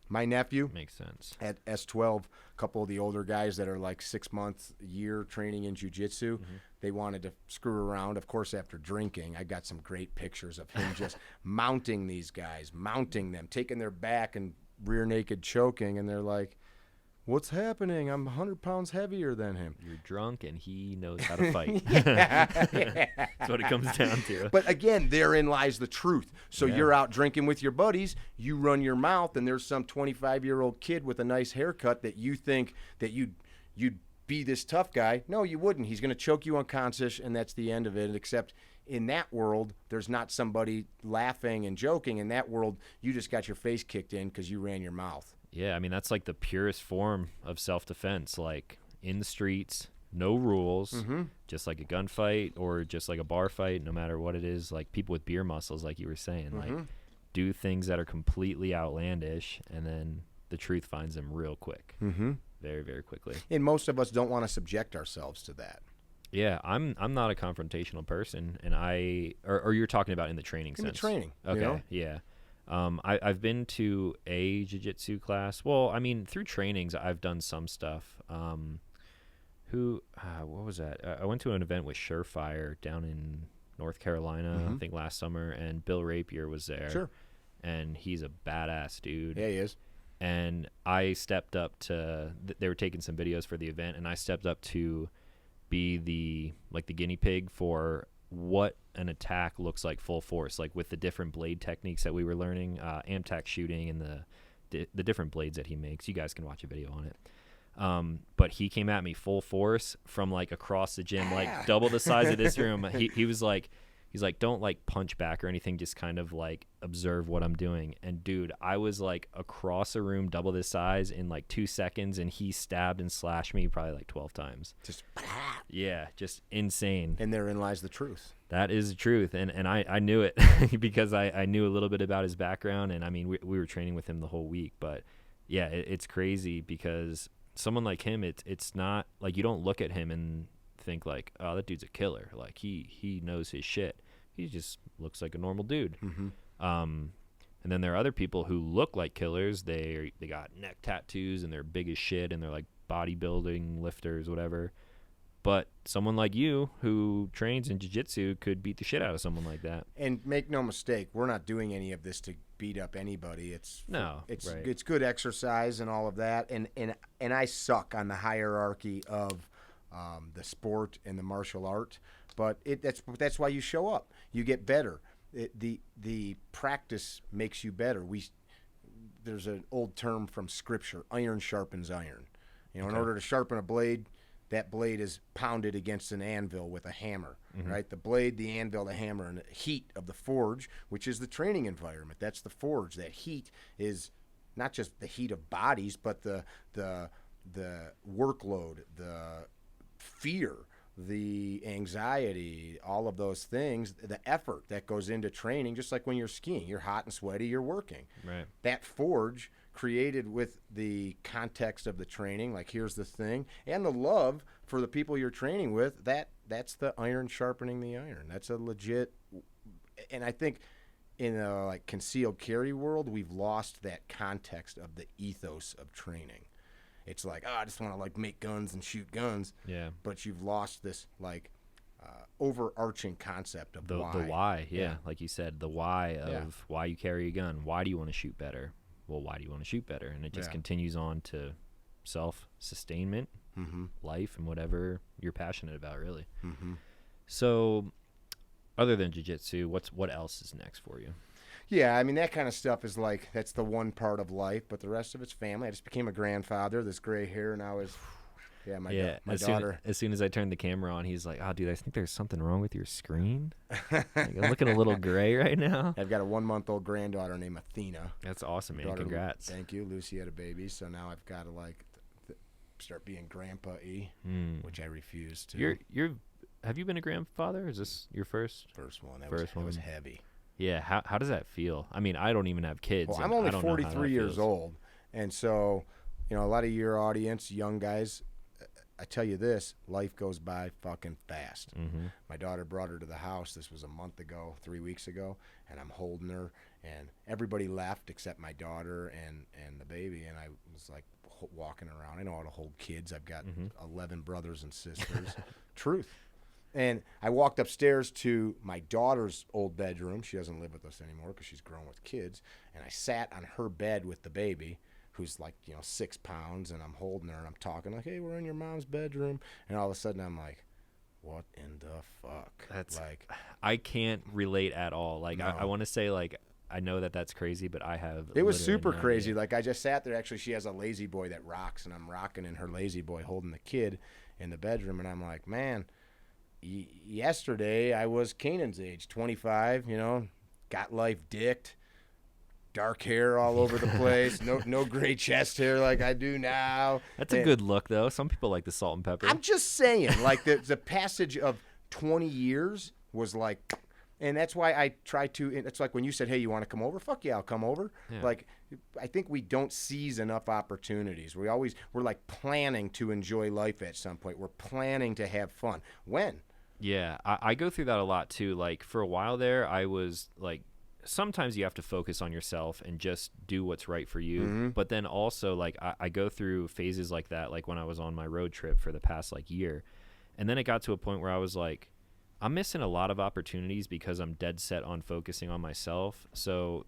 my nephew makes sense. At S12, a couple of the older guys that are like 6 months, a year training in jiu-jitsu, they wanted to screw around. Of course, after drinking, I got some great pictures of him just mounting these guys, mounting them, taking their back and rear naked choking, and they're like, what's happening? I'm 100 pounds heavier than him. You're drunk, and he knows how to fight. That's what it comes down to. But again, therein lies the truth. So you're out drinking with your buddies, you run your mouth, and there's some 25-year-old kid with a nice haircut that you think that you'd be this tough guy. No, you wouldn't. He's going to choke you unconscious, and that's the end of it, except in that world, there's not somebody laughing and joking. In that world, you just got your face kicked in because you ran your mouth. Yeah, I mean, that's like the purest form of self-defense, like in the streets, no rules, just like a gunfight or just like a bar fight, no matter what it is, like people with beer muscles, like you were saying, like do things that are completely outlandish, and then the truth finds them real quick, very, very quickly. And most of us don't want to subject ourselves to that. Yeah, I'm not a confrontational person, and or you're talking about in the training sense. In the training, okay, yeah. I've been to a jiu-jitsu class. Well, I mean, through trainings, I've done some stuff. What was that? I went to an event with Surefire down in North Carolina, I think last summer, and Bill Rapier was there. Sure. And he's a badass dude. Yeah, he is. And I stepped up to, they were taking some videos for the event, and I stepped up to be the guinea pig for what an attack looks like full force, like with the different blade techniques that we were learning, Amtac shooting and the different blades that he makes. You guys can watch a video on it. But he came at me full force from like across the gym, like double the size of this room. He was like, he's like, don't like punch back or anything, just kind of like observe what I'm doing. And dude, I was like across a room double this size in like 2 seconds, and he stabbed and slashed me probably like 12 times. Just just insane. And therein lies the truth. That is the truth. And I knew it because I knew a little bit about his background. And I mean, we were training with him the whole week. But yeah, it's crazy because someone like him, it's not like you don't look at him and think like, oh, that dude's a killer. Like he knows his shit. He just looks like a normal dude. Mm-hmm. And then there are other people who look like killers. They got neck tattoos and they're big as shit and they're like bodybuilding lifters, whatever. But someone like you who trains in jiu-jitsu could beat the shit out of someone like that. And make no mistake, we're not doing any of this to beat up anybody. It's good exercise and all of that. And I suck on the hierarchy of the sport and the martial art. But that's why you show up. You get better. The practice makes you better. There's an old term from Scripture: iron sharpens iron. In order to sharpen a blade, that blade is pounded against an anvil with a hammer, right? The blade, the anvil, the hammer, and the heat of the forge, which is the training environment. That's the forge. That heat is not just the heat of bodies, but the workload, the fear, the anxiety, all of those things, the effort that goes into training. Just like when you're skiing, you're hot and sweaty, you're working. Right. That forge created with the context of the training, like here's the thing, and the love for the people you're training with, that's the iron sharpening the iron. That's a legit, and I think in a like concealed carry world, we've lost that context of the ethos of training. It's like, oh, I just want to like make guns and shoot guns. Yeah. But you've lost this like overarching concept of the why. Yeah. Like you said, the why of why you carry a gun. Why do you want to shoot better? Well, why do you want to shoot better? And it just continues on to self-sustainment, life, and whatever you're passionate about, really. Mm-hmm. So other than jiu-jitsu, what else is next for you? Yeah, I mean, that kind of stuff is like, that's the one part of life, but the rest of it's family. I just became a grandfather. This gray hair now is, my daughter. As soon as I turned the camera on, he's like, oh, dude, I think there's something wrong with your screen. Like, I'm looking a little gray right now. I've got a 1-month-old granddaughter named Athena. That's awesome, man. Congrats. Thank you. Lucy had a baby, so now I've got to, like, start being grandpa-y, which I refuse to. Have you been a grandfather? Is this your first? First one. That was heavy. Yeah, how does that feel? I mean, I don't even have kids. Well, I'm only 43 years old, and so, a lot of your audience, young guys, I tell you this, life goes by fucking fast. Mm-hmm. My daughter brought her to the house. This was a month ago, 3 weeks ago, and I'm holding her, and everybody left except my daughter and the baby, and I was like walking around. I know how to hold kids. I've got 11 brothers and sisters. Truth. And I walked upstairs to my daughter's old bedroom. She doesn't live with us anymore because she's grown with kids. And I sat on her bed with the baby, who's like, 6 pounds, and I'm holding her, and I'm talking like, hey, we're in your mom's bedroom. And all of a sudden I'm like, what in the fuck? That's like, I can't relate at all. Like, no. I want to say, like, I know that's crazy, but I have. It was super crazy. Like, I just sat there. Actually, she has a lazy boy that rocks, and I'm rocking in her lazy boy holding the kid in the bedroom. And I'm like, man, yesterday I was Kanan's age, 25, got life dicked, dark hair all over the place, no gray chest hair like I do now. That's a good look, though. Some people like the salt and pepper. I'm just saying, like, the passage of 20 years was like, and that's why I try to, it's like when you said, hey, you want to come over? Fuck yeah, I'll come over. Yeah. Like, I think we don't seize enough opportunities. We're like planning to enjoy life at some point. We're planning to have fun. When? Yeah, I go through that a lot too. Like, for a while there, I was like, sometimes you have to focus on yourself and just do what's right for you. Mm-hmm. But then also, like, I go through phases like that, like when I was on my road trip for the past like year. And then it got to a point where I was like, I'm missing a lot of opportunities because I'm dead set on focusing on myself. So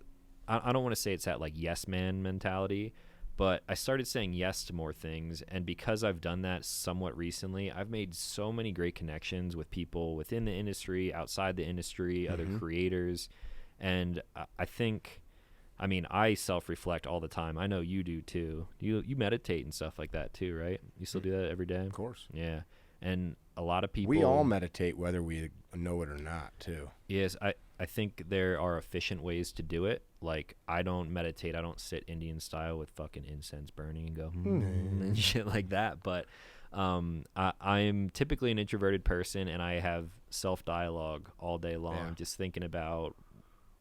I don't want to say it's that like yes man mentality, But I started saying yes to more things, and because I've done that somewhat recently, I've made so many great connections with people within the industry, outside the industry, other creators, and I think, I mean, I self-reflect all the time. I know you do too. You meditate and stuff like that too, right? You still do that every day? Of course. Yeah, and a lot of people. We all meditate, whether we know it or not, too. Yes, I think there are efficient ways to do it. Like, I don't meditate. I don't sit Indian style with fucking incense burning and go and shit like that. But I'm typically an introverted person, and I have self-dialogue all day long, just thinking about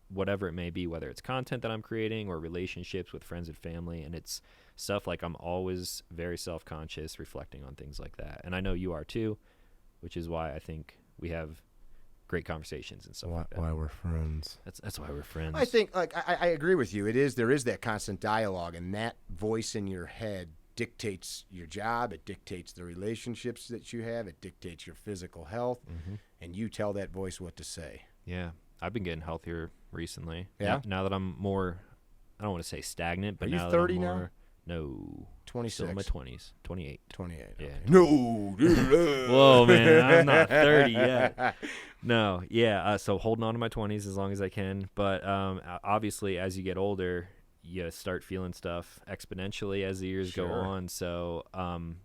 whatever it may be, whether it's content that I'm creating or relationships with friends and family. And it's stuff like I'm always very self-conscious, reflecting on things like that. And I know you are too, which is why I think we have great conversations and stuff like that. Why we're friends. That's why we're friends. I think, like, I agree with you. There is that constant dialogue, and that voice in your head dictates your job. It dictates the relationships that you have. It dictates your physical health, and you tell that voice what to say. Yeah, I've been getting healthier recently. Yeah. Now that I'm more, I don't want to say stagnant, but Are you now 30 that I'm now? more, no, 26. still in my 20s, 28. 28. Yeah. Okay. No. Whoa, man, I'm not 30 yet. No, yeah. So holding on to my 20s as long as I can. But obviously, as you get older, you start feeling stuff exponentially as the years go on. So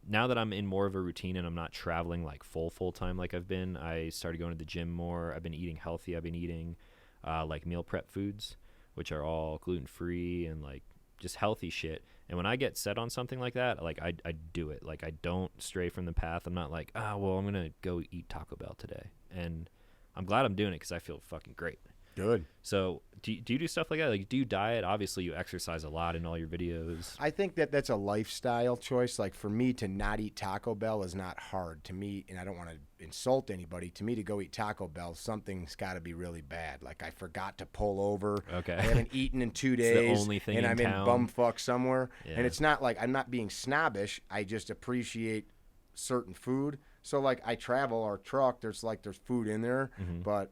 now that I'm in more of a routine and I'm not traveling like full time like I've been, I started going to the gym more. I've been eating healthy. I've been eating like meal prep foods, which are all gluten-free and like just healthy shit. And when I get set on something like that, like I do it. Like, I don't stray from the path. I'm not like, well, I'm going to go eat Taco Bell today. And I'm glad I'm doing it because I feel fucking great. Good. So do you do stuff like that? Like, do you diet? Obviously, you exercise a lot in all your videos. I think that's a lifestyle choice. Like, for me to not eat Taco Bell is not hard. To me, and I don't want to insult anybody, to me to go eat Taco Bell, something's got to be really bad. Like, I forgot to pull over. Okay. I haven't eaten in 2 days. It's the only thing and in I'm town. in bumfuck somewhere. Yeah. And it's not like I'm not being snobbish. I just appreciate certain food. So, like, I travel our truck. There's food in there. But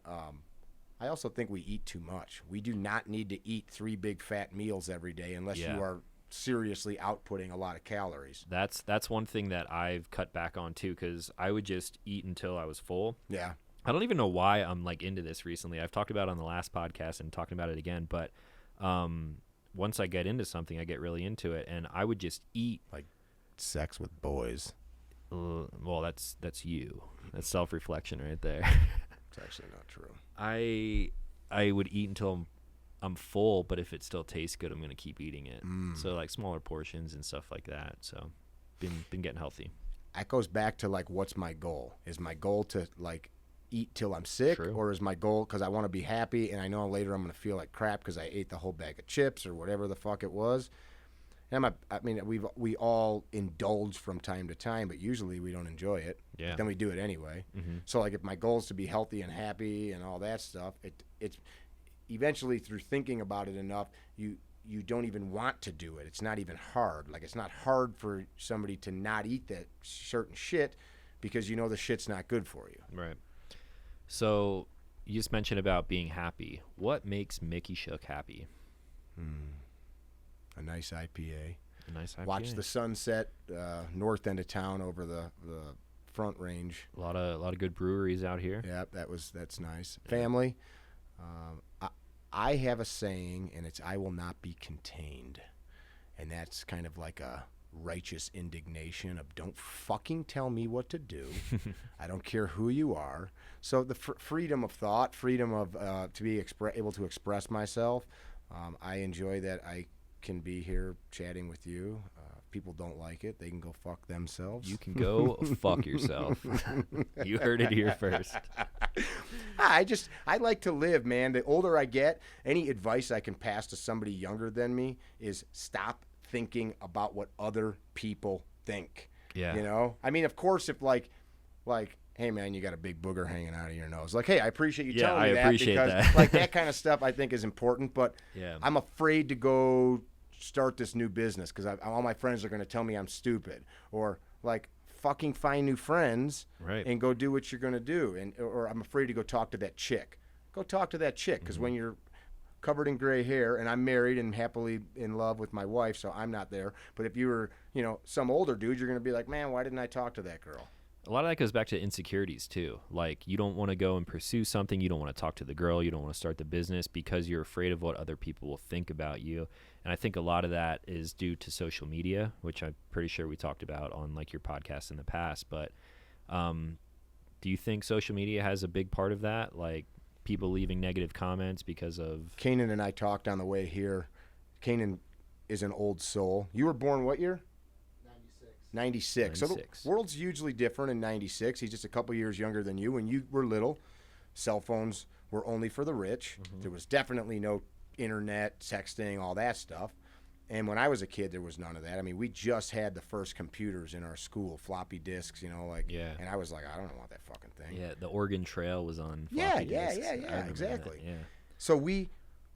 I also think we eat too much. We do not need to eat 3 big fat meals every day unless you are seriously outputting a lot of calories. That's one thing that I've cut back on too, because I would just eat until I was full. Yeah. I don't even know why I'm like into this recently. I've talked about it on the last podcast and talking about it again, but once I get into something, I get really into it, and I would just eat like sex with boys. Well, that's you. That's self-reflection right there. It's actually not true. I would eat until I'm full, but if it still tastes good, I'm going to keep eating it. So like smaller portions and stuff like that. So been getting healthy. That goes back to like, what's my goal? Is my goal to like eat till I'm sick? True. Or is my goal because I want to be happy and I know later I'm going to feel like crap because I ate the whole bag of chips or whatever the fuck it was? And I mean, we all indulge from time to time, but usually we don't enjoy it. Yeah. Then we do it anyway. So like, if my goal is to be healthy and happy and all that stuff, it's eventually, through thinking about it enough, you don't even want to do it. It's not even hard. Like, it's not hard for somebody to not eat that certain shit because you know the shit's not good for you. Right. So you just mentioned about being happy. What makes Mickey Schuch happy? A nice IPA. A nice IPA. Watch the sunset, north end of town over the Front Range. A lot of good breweries out here. Yeah, that's nice. Family. I have a saying, and it's, I will not be contained. And that's kind of like a righteous indignation of, don't fucking tell me what to do. I don't care who you are. So the freedom of thought, freedom of to be able to express myself. I enjoy that I can be here chatting with you. If people don't like it, they can go fuck themselves. You can go fuck yourself. You heard it here first. I like to live, man. The older I get, any advice I can pass to somebody younger than me is stop thinking about what other people think. Yeah. You know? I mean, of course, if like, hey, man, you got a big booger hanging out of your nose. Like, hey, I appreciate you telling me that. Appreciate because, that. like, that kind of stuff I think is important. But yeah. I'm afraid to go start this new business because all my friends are going to tell me I'm stupid. Or, like, fucking find new friends and go do what you're going to do. Or I'm afraid to go talk to that chick. Go talk to that chick because when you're covered in gray hair, and I'm married and happily in love with my wife, so I'm not there. But if you were, some older dude, you're going to be like, man, why didn't I talk to that girl? A lot of that goes back to insecurities too. Like, you don't want to go and pursue something. You don't want to talk to the girl. You don't want to start the business because you're afraid of what other people will think about you. And I think a lot of that is due to social media, which I'm pretty sure we talked about on like your podcast in the past. But do you think social media has a big part of that? Like, people leaving negative comments because of... Kanan and I talked on the way here. Kanan is an old soul. You were born what year? 96. So the world's hugely different in 96. He's just a couple years younger than you. When you were little, cell phones were only for the rich. Mm-hmm. There was definitely no internet, texting, all that stuff. And when I was a kid, there was none of that. I mean, we just had the first computers in our school, floppy disks, and I was like, I don't want that fucking thing. Yeah, the Oregon Trail was on floppy disks. Yeah, exactly. Yeah. So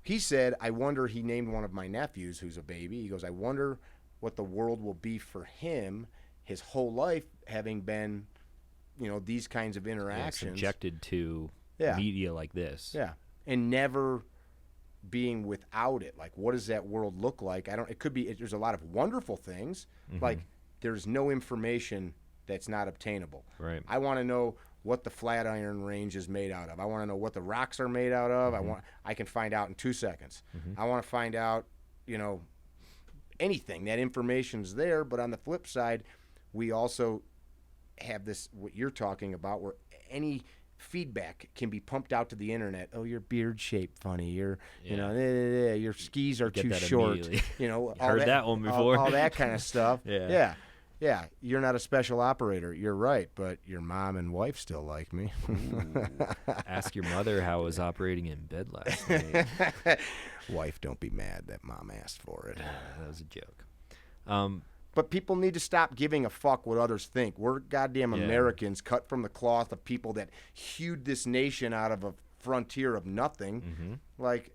he said, I wonder, he named one of my nephews who's a baby. He goes, I wonder what the world will be for him his whole life, having been, these kinds of interactions. Subjected to media like this. Yeah. And never being without it. Like, what does that world look like? It could be, there's a lot of wonderful things. Mm-hmm. Like, there's no information that's not obtainable. Right. I want to know what the Flatiron Range is made out of. I want to know what the rocks are made out of. Mm-hmm. I can find out in 2 seconds. Mm-hmm. I want to find out, anything. That information's there, but on the flip side, we also have this, what you're talking about, where any feedback can be pumped out to the internet. Oh, your beard shaped funny. Your skis are too short. Heard that one before. All that kind of stuff. Yeah. You're not a special operator. You're right, but your mom and wife still like me. Ask your mother how I was operating in bed last night. Wife, don't be mad that mom asked for it. Yeah, that was a joke. But people need to stop giving a fuck what others think. We're goddamn Americans cut from the cloth of people that hewed this nation out of a frontier of nothing. Mm-hmm. Like,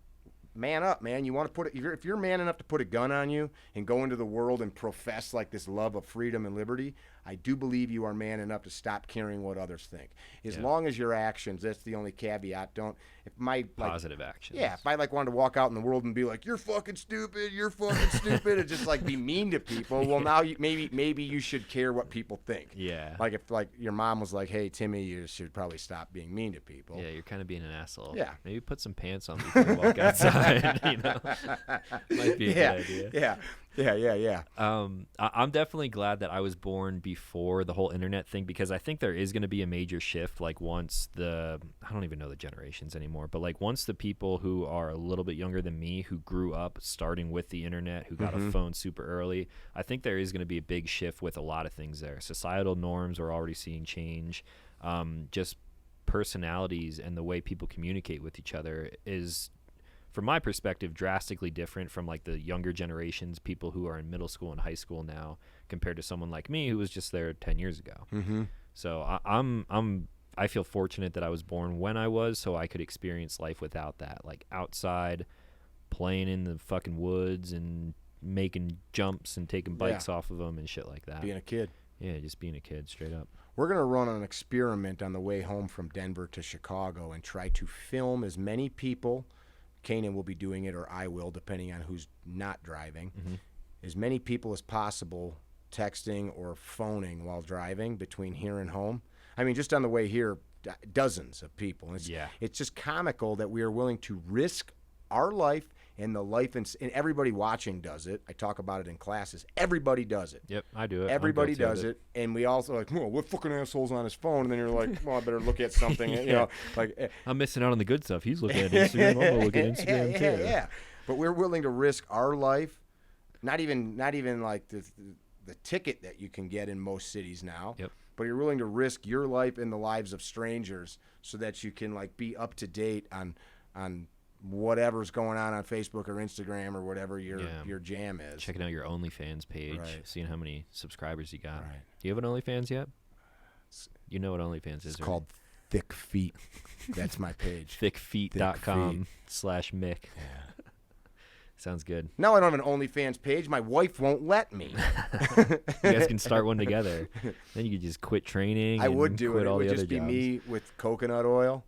man up, man. You want to put it, if you're man enough to put a gun on you and go into the world and profess like this love of freedom and liberty, I do believe you are man enough to stop caring what others think. As long as your actions, that's the only caveat. Positive actions. Yeah, if I wanted to walk out in the world and be like, you're fucking stupid, and just be mean to people, well, now maybe you should care what people think. Yeah. Like if your mom was like, hey, Timmy, you should probably stop being mean to people. Yeah, you're kind of being an asshole. Yeah. Maybe put some pants on before you walk outside. Might be a good idea. Yeah. I'm definitely glad that I was born before the whole internet thing, because I think there is going to be a major shift. Like, once I don't even know the generations anymore, but like once the people who are a little bit younger than me, who grew up starting with the internet, who got a phone super early, I think there is going to be a big shift with a lot of things there. Societal norms we're already seeing change. Just personalities and the way people communicate with each other is, from my perspective, drastically different from like the younger generations, people who are in middle school and high school now, compared to someone like me who was just there 10 years ago. Mm-hmm. So I feel fortunate that I was born when I was, so I could experience life without that, like outside playing in the fucking woods and making jumps and taking bikes off of them and shit like that. Being a kid. Yeah, just being a kid, straight up. We're going to run an experiment on the way home from Denver to Chicago and try to film as many people, Kanan will be doing it, or I will, depending on who's not driving, as many people as possible texting or phoning while driving between here and home. I mean, just on the way here, dozens of people. It's just comical that we are willing to risk our life and the life, and everybody watching does it. I talk about it in classes. Everybody does it. Yep, I do it. Everybody does it. And we also like, well, what fucking asshole's on his phone? And then you're like, well, I better look at something. I'm missing out on the good stuff. He's looking at Instagram. I'm going to look at Instagram too. Yeah. But we're willing to risk our life, not even like the ticket that you can get in most cities now. Yep. But you're willing to risk your life and the lives of strangers so that you can be up to date on whatever's going on Facebook or Instagram or whatever your jam is. Checking out your OnlyFans page, seeing how many subscribers you got. Right. Do you have an OnlyFans yet? You know what OnlyFans is, It's called Thick Feet. That's my page. thickfeet.com/Mick. Yeah. Sounds good. No, I don't have an OnlyFans page. My wife won't let me. You guys can start one together. Then you could just quit training. I would do quit it. It all would the just other be jobs. me with coconut oil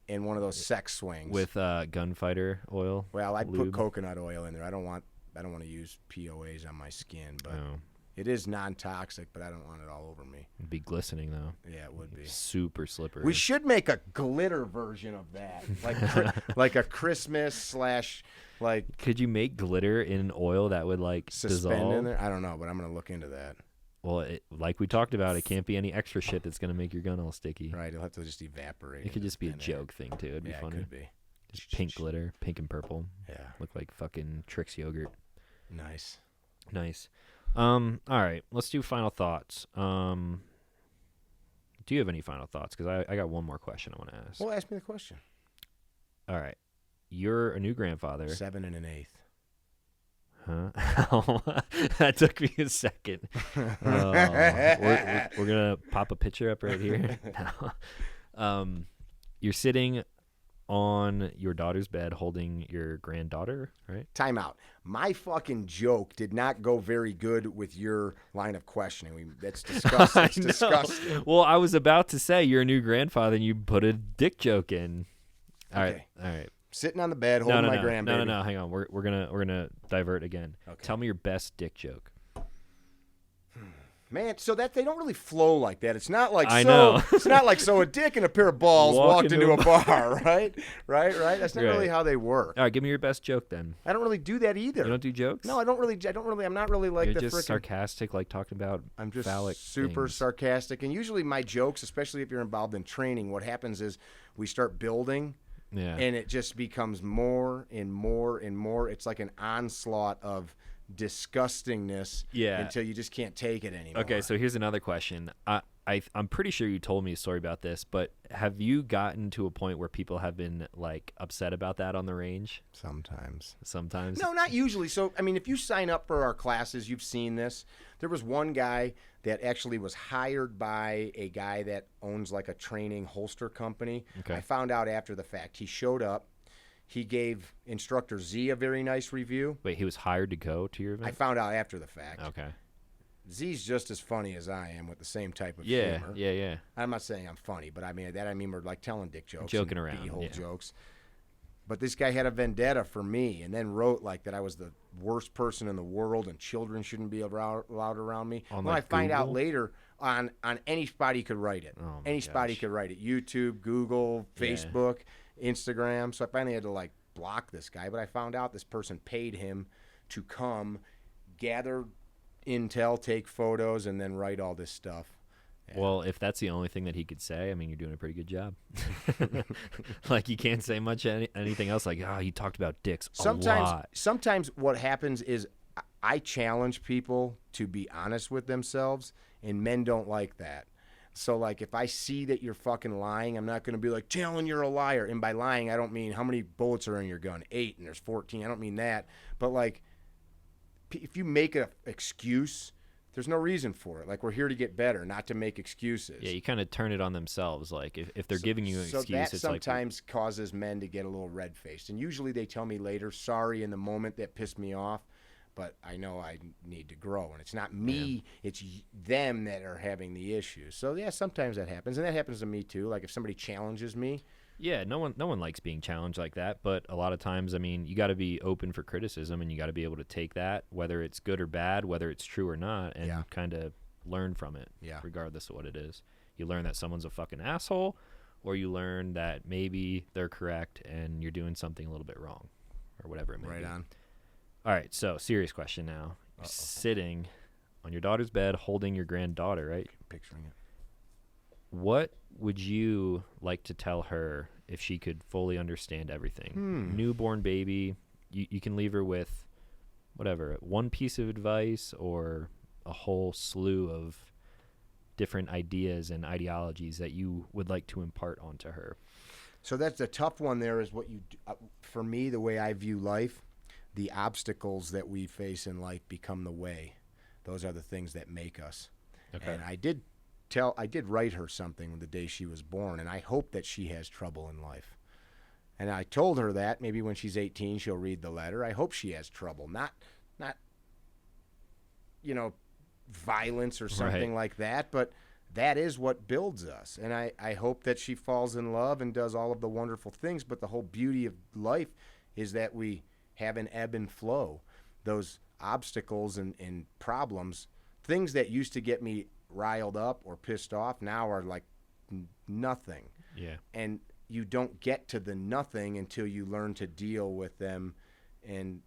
in one of those sex swings with gunfighter oil. Well, I'd lube. put coconut oil in there. I don't want to use POAs on my skin, but Oh. it is non-toxic, but I don't want it all over me. It'd be glistening though. Yeah, it would be. Super slippery. We should make a glitter version of that, like a Christmas / like. Could you make glitter in oil that would like Suspend dissolve? in there? I don't know, but I'm gonna look into that. Well, like we talked about, it can't be any extra shit that's gonna make your gun all sticky. Right, it'll have to just evaporate. It could just be a in there. joke thing too. It'd be Yeah, funny. it could be. Just pink glitter, pink and purple. Yeah, Look like fucking Trix yogurt. nice. Nice. All right, let's do final thoughts. Do you have any final thoughts? Because I got one more question I want to ask. Well, ask me the question. All right, you're a new grandfather. 7 1/8. Huh? That took me a second. We're gonna pop a picture up right here. You're sitting on your daughter's bed holding your granddaughter, right? Time out. My fucking joke did not go very good with your line of questioning. That's disgusting. It's disgusting. Well, I was about to say you're a new grandfather and you put a dick joke in. All right. Sitting on the bed holding my grandbaby. No, hang on. We're gonna divert again. Okay. Tell me your best dick joke. Man, so that they don't really flow like that. It's not like I know. It's not like so a dick and a pair of balls walked into a bar, right? Right. That's not Right. really how they work. All right, give me your best joke then. I don't really do that either. You don't do jokes? No, I don't really. I'm not really like You're the just frickin' sarcastic, like talking about I'm just phallic super things. sarcastic, and usually my jokes, especially if you're involved in training, what happens is we start building, Yeah. and it just becomes more and more and more. It's like an onslaught of disgustingness until you just can't take it anymore. Okay, so here's another question. I'm pretty sure you told me a story about this, but have you gotten to a point where people have been like upset about that on the range? Sometimes. Sometimes? No, not usually. So, I mean, if you sign up for our classes, you've seen this. There was one guy that actually was hired by a guy that owns like a training holster company. Okay. I found out after the fact. He showed up. He gave instructor Z a very nice review. Wait, he was hired to go to your event? I found out after the fact. Okay. Z's just as funny as I am with the same type of Yeah, humor. yeah. I'm not saying I'm funny, but I mean we're like telling dick jokes, Joking and around, b-hole yeah. jokes. But this guy had a vendetta for me, and then wrote like that I was the worst person in the world, and children shouldn't be allowed around me. On, Well, like, I find out Google? later on any spot he could write it. Oh, my any spot he gosh. could write it. YouTube, Google, Yeah. Facebook, Instagram. So I finally had to like block this guy, but I found out this person paid him to come gather intel, take photos, and then write all this stuff. Yeah. Well, if that's the only thing that he could say, I mean, you're doing a pretty good job. Like, you can't say much anything else. Like, he talked about dicks a lot. Sometimes what happens is I challenge people to be honest with themselves, and men don't like that. So, like, if I see that you're fucking lying, I'm not going to be like, Talon, you're a liar. And by lying, I don't mean how many bullets are in your gun. 8, and there's 14. I don't mean that. But, like, if you make an excuse, there's no reason for it. Like, we're here to get better, not to make excuses. Yeah, you kind of turn it on themselves. Like, if they're giving you an excuse, that it's sometimes causes men to get a little red-faced. And usually they tell me later, sorry, in the moment that pissed me off, but I know I need to grow. And it's not me, it's them that are having the issues. So, yeah, sometimes that happens. And that happens to me, too. Like, if somebody challenges me. Yeah, no one likes being challenged like that. But a lot of times, I mean, you got to be open for criticism, and you got to be able to take that, whether it's good or bad, whether it's true or not, and kind of learn from it, regardless of what it is. You learn that someone's a fucking asshole, or you learn that maybe they're correct and you're doing something a little bit wrong, or whatever it may be. Right on. All right, so serious question now. You're sitting on your daughter's bed holding your granddaughter, right? Picturing it. What would you like to tell her if she could fully understand everything? Newborn baby, you can leave her with whatever, one piece of advice or a whole slew of different ideas and ideologies that you would like to impart onto her. So that's a tough one there is what you do. For me, the way I view life, the obstacles that we face in life become the way. Those are the things that make us. Okay. And I did write her something the day she was born, and I hope that she has trouble in life. And I told her that maybe when she's 18 she'll read the letter. I hope she has trouble, not violence or something like that, but that is what builds us. And I hope that she falls in love and does all of the wonderful things. But the whole beauty of life is that we have an ebb and flow. Those obstacles and problems, things that used to get me riled up or pissed off, now are like nothing. Yeah. And you don't get to the nothing until you learn to deal with them. And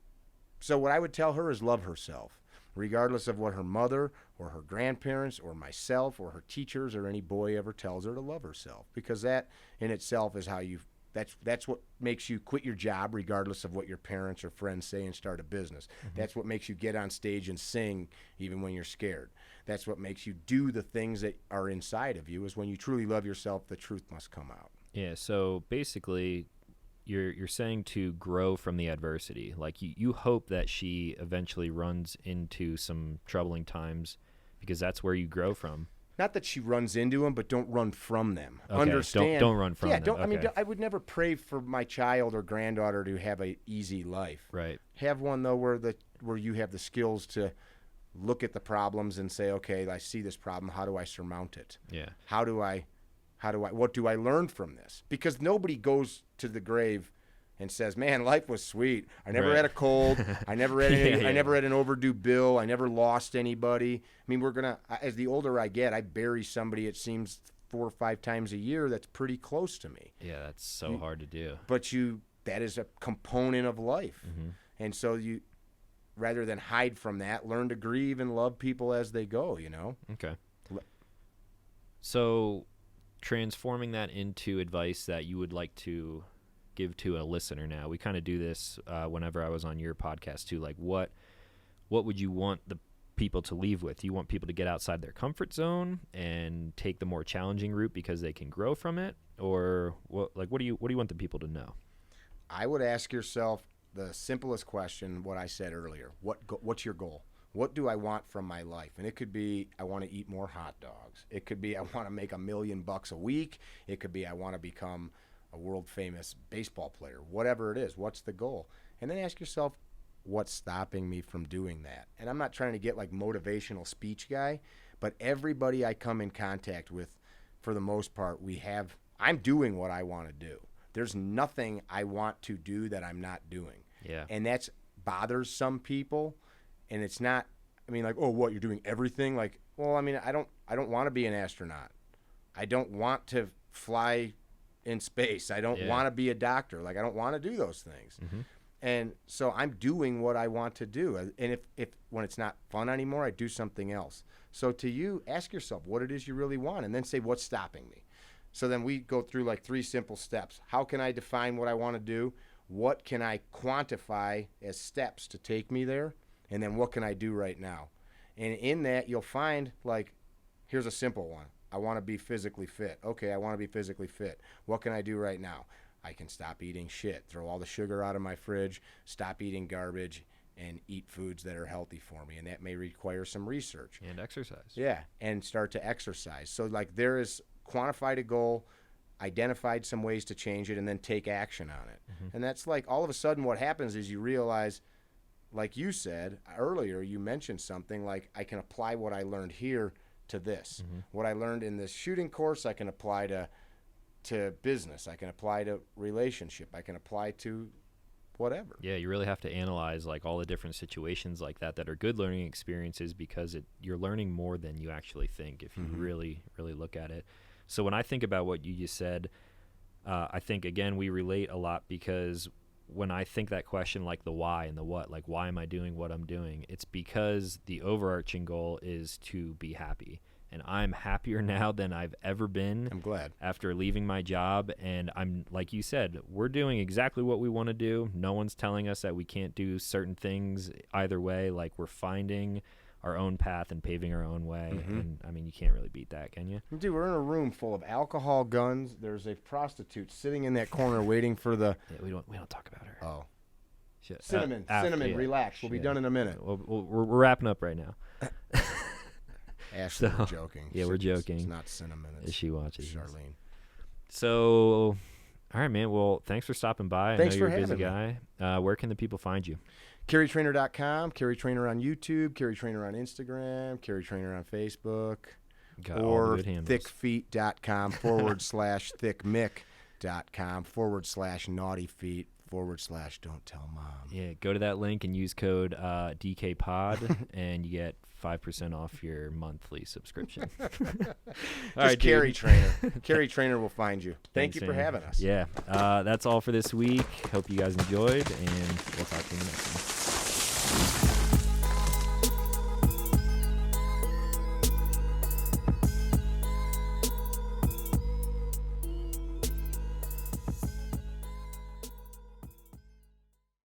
so what I would tell her is love herself, regardless of what her mother or her grandparents or myself or her teachers or any boy ever tells her, to love herself, because that in itself is how you that's what makes you quit your job regardless of what your parents or friends say and start a business. That's what makes you get on stage and sing even when you're scared. That's what makes you do the things that are inside of you. Is when you truly love yourself, the truth must come out. Yeah, so basically you're saying to grow from the adversity. Like you hope that she eventually runs into some troubling times, because that's where you grow from. Not that she runs into them, but don't run from them. Okay, Understand? don't run from them. Don't. Okay. I mean, I would never pray for my child or granddaughter to have an easy life. Right. Have one though where you have the skills to look at the problems and say, okay, I see this problem. How do I surmount it? Yeah. What do I learn from this? Because nobody goes to the grave and says, man, life was sweet. I never had a cold. I never had I never had an overdue bill. I never lost anybody. I mean, as the older I get, I bury somebody, it seems, 4 or 5 times a year that's pretty close to me. Yeah, that's so hard to do. But that is a component of life. And so rather than hide from that, learn to grieve and love people as they go, Okay. So transforming that into advice that you would like to give to a listener now. We kind of do this whenever I was on your podcast too. Like what would you want the people to leave with? Do you want people to get outside their comfort zone and take the more challenging route because they can grow from it? Or what do you want the people to know? I would ask yourself the simplest question, what I said earlier. What's your goal? What do I want from my life? And it could be, I want to eat more hot dogs. It could be, I want to make $1 million a week. It could be, I want to become a world famous baseball player. Whatever it is, what's the goal? And then ask yourself, what's stopping me from doing that? And I'm not trying to get like motivational speech guy, but everybody I come in contact with, for the most part, I'm doing what I want to do. There's nothing I want to do that I'm not doing. Yeah. And that bothers some people. And it's not, I mean, like, oh, what, you're doing everything? Like, well, I mean, I don't want to be an astronaut. I don't want to fly in space. I don't want to be a doctor. Like, I don't want to do those things. And so I'm doing what I want to do. And if when it's not fun anymore, I do something else. So to you, ask yourself what it is you really want, and then say, what's stopping me? So then we go through like 3 simple steps. How can I define what I want to do? What can I quantify as steps to take me there? And then what can I do right now? And in that, you'll find, like, here's a simple one. I want to be physically fit. Okay, I want to be physically fit. What can I do right now? I can stop eating shit, throw all the sugar out of my fridge, stop eating garbage, and eat foods that are healthy for me. And that may require some research. And exercise. Yeah, and start to exercise. So, like, there is quantified a goal, identified some ways to change it, and then take action on it. And that's like, all of a sudden what happens is you realize, like you said earlier, you mentioned something like, I can apply what I learned here to this. What I learned in this shooting course, I can apply to business. I can apply to relationship. I can apply to whatever. Yeah, you really have to analyze like all the different situations like that are good learning experiences, because you're learning more than you actually think if you really, really look at it. So when I think about what you just said, I think, again, we relate a lot, because when I think that question, like the why and the what, like why am I doing what I'm doing, it's because the overarching goal is to be happy. And I'm happier now than I've ever been. I'm glad. After leaving my job. And I'm, like you said, we're doing exactly what we want to do. No one's telling us that we can't do certain things either way. Like, we're finding our own path and paving our own way. And I mean, you can't really beat that, can you? Dude, we're in a room full of alcohol, guns. There's a prostitute sitting in that corner waiting for the... Yeah, we don't talk about her. Oh. Shit. Cinnamon, relax. We'll be done in a minute. We're wrapping up right now. Ashley, we're joking. Yeah, we're joking. It's not Cinnamon. It's she watches. Charlene. So, all right, man. Well, thanks for stopping by. Thanks I know for you're a busy having guy. Where can the people find you? CarryTrainer.com, Carry Trainer on YouTube, Carry Trainer on Instagram, Carry Trainer on Facebook. Got all the or good handles. thickfeet.com/thickmick.com/naughtyfeet/don't tell mom. Yeah, go to that link and use code DKPOD, and you get 5% off your monthly subscription. Just Carry Trainer. Carry Trainer will find you. Thank Thanks, you for man. having us. Yeah, that's all for this week. Hope you guys enjoyed, and we'll talk to you